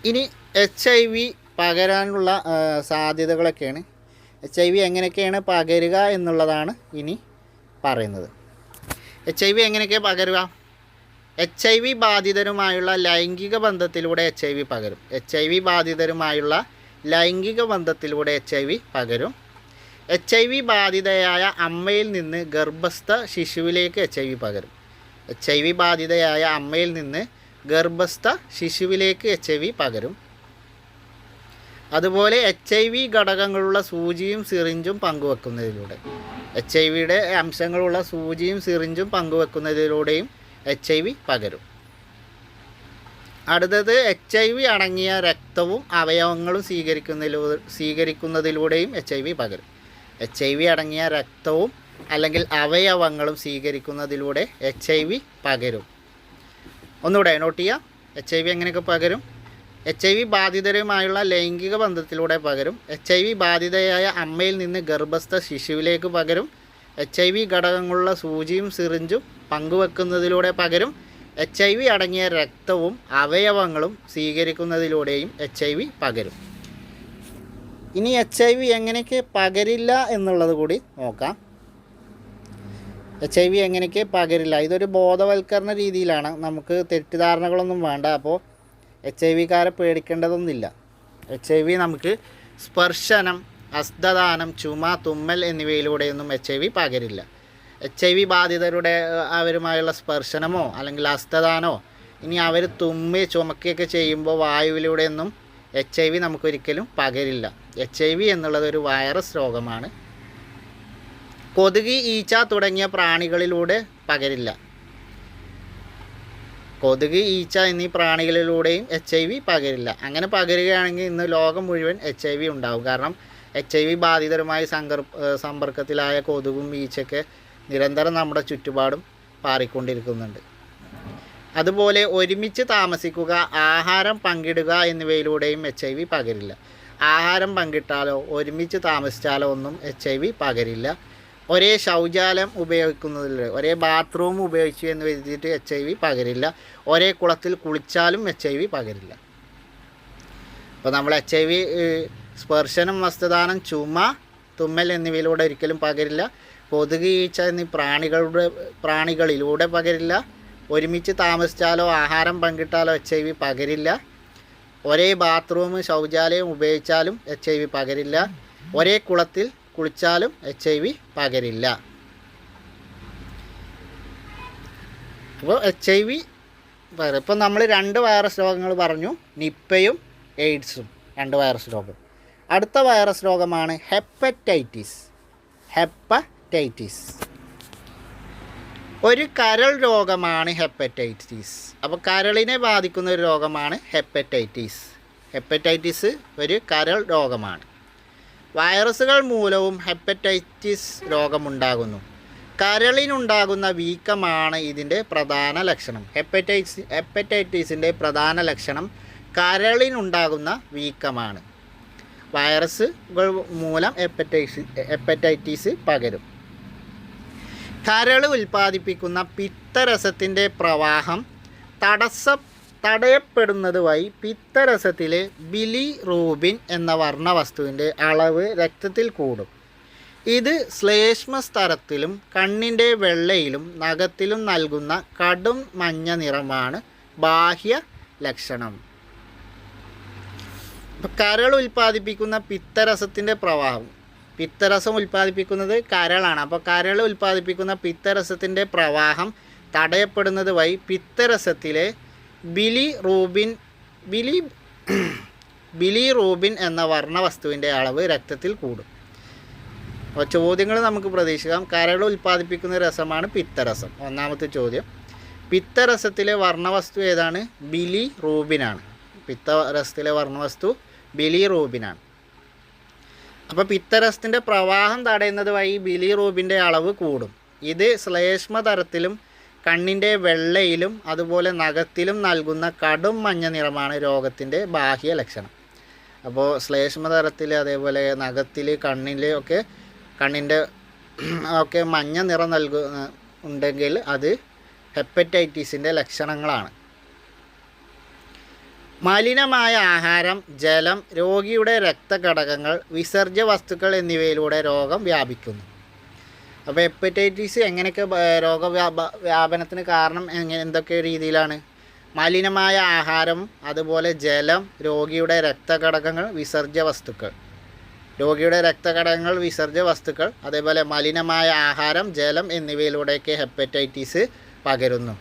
ഇനി HIV പകരാനുള്ള സാധ്യതകളൊക്കെയാണ്. HIV എങ്ങനെയൊക്കെയാണ് പകരുക എന്നുള്ളതാണ് ഇനി പറയുന്നത്. HIV എങ്ങനെയൊക്കെയാണ് പകരുക? HIV ബാധിതരുമായുള്ള ലൈംഗിക ബന്ധത്തിലൂടെ HIV പകരും. HIV ബാധിതരുമായുള്ള ലൈംഗിക ബന്ധത്തിലൂടെ HIV പകരും. HIV ബാധിതയായ അമ്മയിൽ നിന്ന് ഗർഭസ്ഥ ശിശുവിലേക്ക് HIV പകരും. HIV ബാധിതയായ അമ്മയിൽ നിന്ന് ഗർഭസ്ഥ ശിശുവിലേക്ക് HIV പകരും. അതുപോലെ HIV ഘടകങ്ങളുള്ള സൂചിയും സിറിഞ്ചും പങ്കുവെക്കുന്നതിലൂടെ, HIVയുടെ അംശങ്ങളുള്ള സൂചിയും സിറിഞ്ചും പങ്കുവെക്കുന്നതിലൂടെയും HIV പകരും. അടുത്തത് HIV അടങ്ങിയ രക്തവും അവയവങ്ങളും സ്വീകരിക്കുന്നതിലൂടെയും HIV പകരും. HIV അടങ്ങിയ രക്തവും അല്ലെങ്കിൽ അവയവങ്ങളും സ്വീകരിക്കുന്നതിലൂടെ HIV പകരും. ഒന്നുകൂടെ നോട്ട് ചെയ്യാം. HIV എങ്ങനെയൊക്കെ പകരും? HIV ബാധിതരുമായുള്ള ലൈംഗിക ബന്ധത്തിലൂടെ പകരും. HIV ബാധിതയായ അമ്മയിൽ നിന്ന് ഗർഭസ്ഥ ശിശുവിലേക്ക് പകരും. HIV ഘടകങ്ങളുള്ള സൂചിയും സിറിഞ്ചും പങ്കുവെക്കുന്നതിലൂടെ പകരും. HIV അടങ്ങിയ രക്തവും അവയവങ്ങളും സ്വീകരിക്കുന്നതിലൂടെയും HIV പകരും. ഇനി HIV എങ്ങനെയൊക്കെ പകരില്ല എന്നുള്ളത് കൂടി നോക്കാം. HIV എങ്ങനെയൊക്കെ പകരില്ല, ഇതൊരു ബോധവൽക്കരണ രീതിയിലാണ്. നമുക്ക് തെറ്റിദ്ധാരണകളൊന്നും വേണ്ട. അപ്പോൾ HIV-കാരെ പേടിക്കേണ്ടതൊന്നുമില്ല. HIV നമുക്ക് സ്പർശനം, ഹസ്തദാനം, ചുമ, തുമ്മൽ എന്നിവയിലൂടെയൊന്നും HIV പകരില്ല. HIV ബാധിതരുടെ അവരുമായുള്ള സ്പർശനമോ അല്ലെങ്കിൽ ഹസ്തദാനമോ, ഇനി അവർ ചുമക്കുകയൊക്കെ ചെയ്യുമ്പോൾ വായുവിലൂടെയൊന്നും HIV നമുക്കൊരിക്കലും പകരില്ല. HIV എന്നുള്ളത് ഒരു വൈറസ് രോഗമാണ്. കൊതുക്, ഈച്ച തുടങ്ങിയ പ്രാണികളിലൂടെ പകരില്ല. കൊതുക്, ഈച്ച എന്നീ പ്രാണികളിലൂടെയും HIV പകരില്ല. അങ്ങനെ പകരുകയാണെങ്കിൽ ഇന്ന് ലോകം മുഴുവൻ HIV ഉണ്ടാകും. കാരണം HIV ബാധിതരുമായി സമ്പർക്കത്തിലായ കൊതുകും ഈച്ചയൊക്കെ നിരന്തരം നമ്മുടെ ചുറ്റുപാടും പാറിക്കൊണ്ടിരിക്കുന്നുണ്ട്. അതുപോലെ ഒരുമിച്ച് താമസിക്കുക, ആഹാരം പങ്കിടുക എന്നിവയിലൂടെയും HIV പകരില്ല. ആഹാരം പങ്കിട്ടാലോ ഒരുമിച്ച് താമസിച്ചാലോ ഒന്നും HIV പകരില്ല. ഒരേ ശൗചാലയം ഉപയോഗിക്കുന്നതിലൂടെ, ഒരേ ബാത്റൂം ഉപയോഗിച്ചു എന്ന് കരുതിയിട്ട് HIV പകരില്ല. ഒരേ കുളത്തിൽ കുളിച്ചാലും HIV പകരില്ല. അപ്പോൾ നമ്മൾ HIV സ്പർശനം, ഹസ്തദാനം, ചുമ, തുമ്മൽ എന്നിവയിലൂടെ ഒരിക്കലും പകരില്ല. കൊതുക്, ഈച്ച എന്നീ പ്രാണികളിലൂടെ പകരില്ല. ഒരുമിച്ച് താമസിച്ചാലോ ആഹാരം പങ്കിട്ടാലോ HIV പകരില്ല. ഒരേ ബാത്റൂം, ശൗചാലയം ഉപയോഗിച്ചാലും HIV പകരില്ല. ഒരേ കുളത്തിൽ കുളിച്ചാലും HIV പകരില്ല. അപ്പോൾ HIV പറയാം. ഇപ്പോൾ നമ്മൾ 2 വൈറസ് രോഗങ്ങൾ പറഞ്ഞു, നിപ്പയും എയ്ഡ്സും 2 വൈറസ് രോഗം. അടുത്ത വൈറസ് രോഗമാണ് ഹെപ്പറ്റൈറ്റിസ്. ഒരു കരൾ രോഗമാണ് ഹെപ്പറ്റൈറ്റിസ്. അപ്പോൾ കരളിനെ ബാധിക്കുന്ന ഒരു രോഗമാണ് ഹെപ്പറ്റൈറ്റിസ് ഒരു കരൾ രോഗമാണ്. വൈറസുകൾ മൂലവും ഹെപ്പറ്റൈറ്റിസ് രോഗമുണ്ടാകുന്നു. കരളിനുണ്ടാകുന്ന വീക്കമാണ് ഇതിൻ്റെ പ്രധാന ലക്ഷണം. ഹെപ്പറ്റൈറ്റിസിൻ്റെ പ്രധാന ലക്ഷണം കരളിനുണ്ടാകുന്ന വീക്കമാണ്. വൈറസുകൾ മൂലം ഹെപ്പറ്റൈറ്റിസ് പകരും. കരൾ ഉൽപ്പാദിപ്പിക്കുന്ന പിത്തരസത്തിൻ്റെ പ്രവാഹം തടയപ്പെടുന്നത് വഴി പിത്തരസത്തിലെ ബിലിറൂബിൻ എന്ന വർണ്ണവസ്തുവിൻ്റെ അളവ് രക്തത്തിൽ കൂടും. ഇത് ശ്ലേഷ്മസ്തരത്തിലും കണ്ണിൻ്റെ വെള്ളയിലും നഖത്തിലും നൽകുന്ന കടും മഞ്ഞ നിറമാണ് ബാഹ്യ ലക്ഷണം. കരൾ ഉൽപ്പാദിപ്പിക്കുന്ന പിത്തരസത്തിൻ്റെ പ്രവാഹം, പിത്തരസം ഉൽപ്പാദിപ്പിക്കുന്നത് കരളാണ്. അപ്പോൾ കരൾ ഉൽപ്പാദിപ്പിക്കുന്ന പിത്തരസത്തിൻ്റെ പ്രവാഹം തടയപ്പെടുന്നത് വഴി പിത്തരസത്തിലെ ബിലിറൂബിൻ എന്ന വർണ്ണവസ്തുവിൻ്റെ അളവ് രക്തത്തിൽ കൂടും. അപ്പോൾ ചോദ്യങ്ങൾ നമുക്ക് പ്രതീക്ഷിക്കാം. കരൾ ഉൽപ്പാദിപ്പിക്കുന്ന രസമാണ് പിത്തരസം. ഒന്നാമത്തെ ചോദ്യം, പിത്തരസത്തിലെ വർണ്ണവസ്തു ഏതാണ്? ബിലിറൂബിനാണ്. പിത്തരസത്തിലെ വർണ്ണവസ്തു ബിലിറൂബിനാണ്. അപ്പോൾ പിത്തരസത്തിൻ്റെ പ്രവാഹം തടയുന്നത് വഴി ബിലിറൂബിൻ്റെ അളവ് കൂടും. ഇത് ശ്ലേഷ്മതരത്തിലും കണ്ണിൻ്റെ വെള്ളയിലും അതുപോലെ നഖത്തിലും നൽകുന്ന കടും മഞ്ഞ നിറമാണ് രോഗത്തിൻ്റെ ബാഹ്യ ലക്ഷണം. അപ്പോൾ ശ്ലേഷ്മതരത്തിൽ അതേപോലെ നഖത്തിൽ കണ്ണിൻ്റെ ഒക്കെ മഞ്ഞ നിറം ഉണ്ടെങ്കിൽ അത് ഹെപ്പറ്റൈറ്റിസിൻ്റെ ലക്ഷണങ്ങളാണ്. മലിനമായ ആഹാരം, ജലം, രോഗിയുടെ രക്തഘടകങ്ങൾ, വിസർജ്യ വസ്തുക്കൾ എന്നിവയിലൂടെ രോഗം വ്യാപിക്കുന്നു. അപ്പോൾ ഹെപ്പറ്റൈറ്റിസ് എങ്ങനെയൊക്കെ വ്യാപനത്തിന് കാരണം എന്തൊക്കെ രീതിയിലാണ്? മലിനമായ ആഹാരം, അതുപോലെ ജലം, രോഗിയുടെ രക്തഘടകങ്ങൾ, വിസർജ്യ വസ്തുക്കൾ, അതേപോലെ മലിനമായ ആഹാരം, ജലം എന്നിവയിലൂടെയൊക്കെ ഹെപ്പറ്റൈറ്റിസ് പകരുന്നു.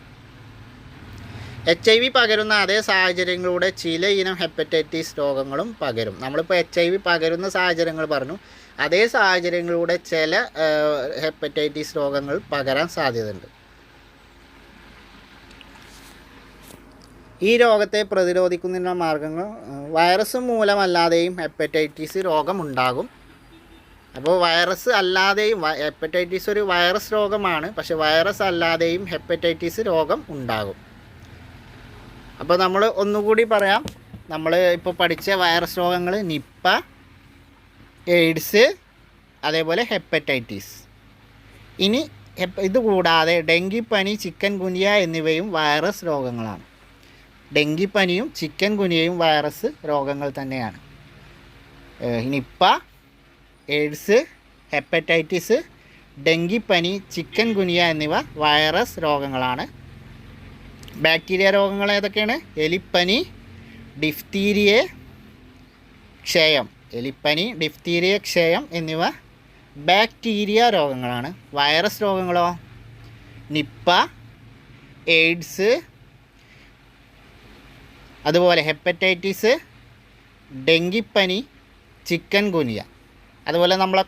HIV പകരുന്ന അതേ സാഹചര്യങ്ങളിലൂടെ ചില ഇനം ഹെപ്പറ്റൈറ്റിസ് രോഗങ്ങളും പകരും. നമ്മളിപ്പോൾ HIV പകരുന്ന സാഹചര്യങ്ങൾ പറഞ്ഞു, അതേ സാഹചര്യങ്ങളിലൂടെ ചില ഹെപ്പറ്റൈറ്റിസ് രോഗങ്ങൾ പകരാൻ സാധ്യതയുണ്ട്. ഈ രോഗത്തെ പ്രതിരോധിക്കുന്നതിനുള്ള മാർഗങ്ങൾ, വൈറസ് മൂലമല്ലാതെയും ഹെപ്പറ്റൈറ്റിസ് രോഗം ഉണ്ടാകും. അപ്പോൾ വൈറസ് അല്ലാതെയും, ഹെപ്പറ്റൈറ്റിസ് ഒരു വൈറസ് രോഗമാണ്, പക്ഷേ വൈറസ് അല്ലാതെയും ഹെപ്പറ്റൈറ്റിസ് രോഗം ഉണ്ടാകും. അപ്പോൾ നമ്മൾ ഒന്നുകൂടി പറയാം. നമ്മൾ ഇപ്പോൾ പഠിച്ച വൈറസ് രോഗങ്ങൾ നിപ്പ, എയ്ഡ്സ്, അതേപോലെ ഹെപ്പറ്റൈറ്റിസ്. ഇനി ഇതുകൂടാതെ ഡെങ്കിപ്പനി, ചിക്കൻ ഗുനിയ എന്നിവയും വൈറസ് രോഗങ്ങളാണ്. ഡെങ്കിപ്പനിയും ചിക്കൻ ഗുനിയയും വൈറസ് രോഗങ്ങൾ തന്നെയാണ്. നിപ്പ, എയ്ഡ്സ്, ഹെപ്പറ്റൈറ്റിസ്, ഡെങ്കിപ്പനി, ചിക്കൻ ഗുനിയ എന്നിവ വൈറസ് രോഗങ്ങളാണ്. ബാക്ടീരിയ രോഗങ്ങൾ ഏതൊക്കെയാണ്? എലിപ്പനി, ഡിഫ്തീരിയ, ക്ഷയം എന്നിവ ബാക്ടീരിയ രോഗങ്ങളാണ്. വൈറസ് രോഗങ്ങളോ? നിപ്പ, എയ്ഡ്സ്, അതുപോലെ ഹെപ്പറ്റൈറ്റിസ്, ഡെങ്കിപ്പനി, ചിക്കൻ ഗുനിയ, അതുപോലെ നമ്മളെ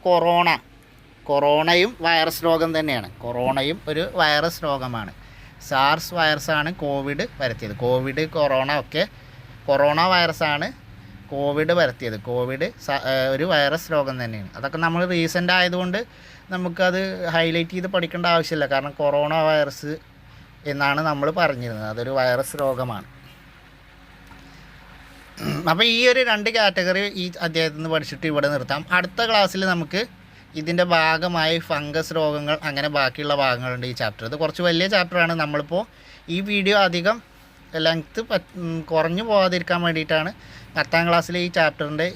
കൊറോണയും വൈറസ് രോഗം തന്നെയാണ്. കൊറോണയും ഒരു വൈറസ് രോഗമാണ്. സാർസ് വൈറസാണ് കോവിഡ് വരുത്തിയത്. കൊറോണ വൈറസാണ് കോവിഡ് വരുത്തിയത്. കോവിഡ് ഒരു വൈറസ് രോഗം തന്നെയാണ്. അതൊക്കെ നമ്മൾ റീസെൻ്റ് ആയതുകൊണ്ട് നമുക്കത് ഹൈലൈറ്റ് ചെയ്ത് പഠിക്കേണ്ട ആവശ്യമില്ല. കാരണം കൊറോണ വൈറസ് എന്നാണ് നമ്മൾ പറഞ്ഞിരുന്നത്. അതൊരു വൈറസ് രോഗമാണ്. അപ്പോൾ ഈ ഒരു 2 കാറ്റഗറി ഈ അധ്യായത്തിൽ നിന്ന് പഠിച്ചിട്ട് ഇവിടെ നിർത്താം. അടുത്ത ക്ലാസ്സിൽ നമുക്ക് ഇതിൻ്റെ ഭാഗമായി ഫംഗസ് രോഗങ്ങൾ, അങ്ങനെ ബാക്കിയുള്ള ഭാഗങ്ങളുണ്ട് ഈ ചാപ്റ്റർ. ഇത് കുറച്ച് വലിയ ചാപ്റ്ററാണ്. നമ്മളിപ്പോൾ ഈ വീഡിയോ അധികം ലെങ്ത്ത് കുറഞ്ഞു പോകാതിരിക്കാൻ വേണ്ടിയിട്ടാണ് 10ാം ക്ലാസ്സിലെ ഈ ചാപ്റ്ററിൻ്റെ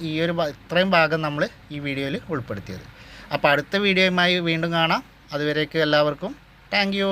ഇത്രയും ഭാഗം നമ്മൾ ഈ വീഡിയോയിൽ ഉൾപ്പെടുത്തിയത്. അപ്പോൾ അടുത്ത വീഡിയോയുമായി വീണ്ടും കാണാം. അതുവരേക്കും എല്ലാവർക്കും താങ്ക് യു.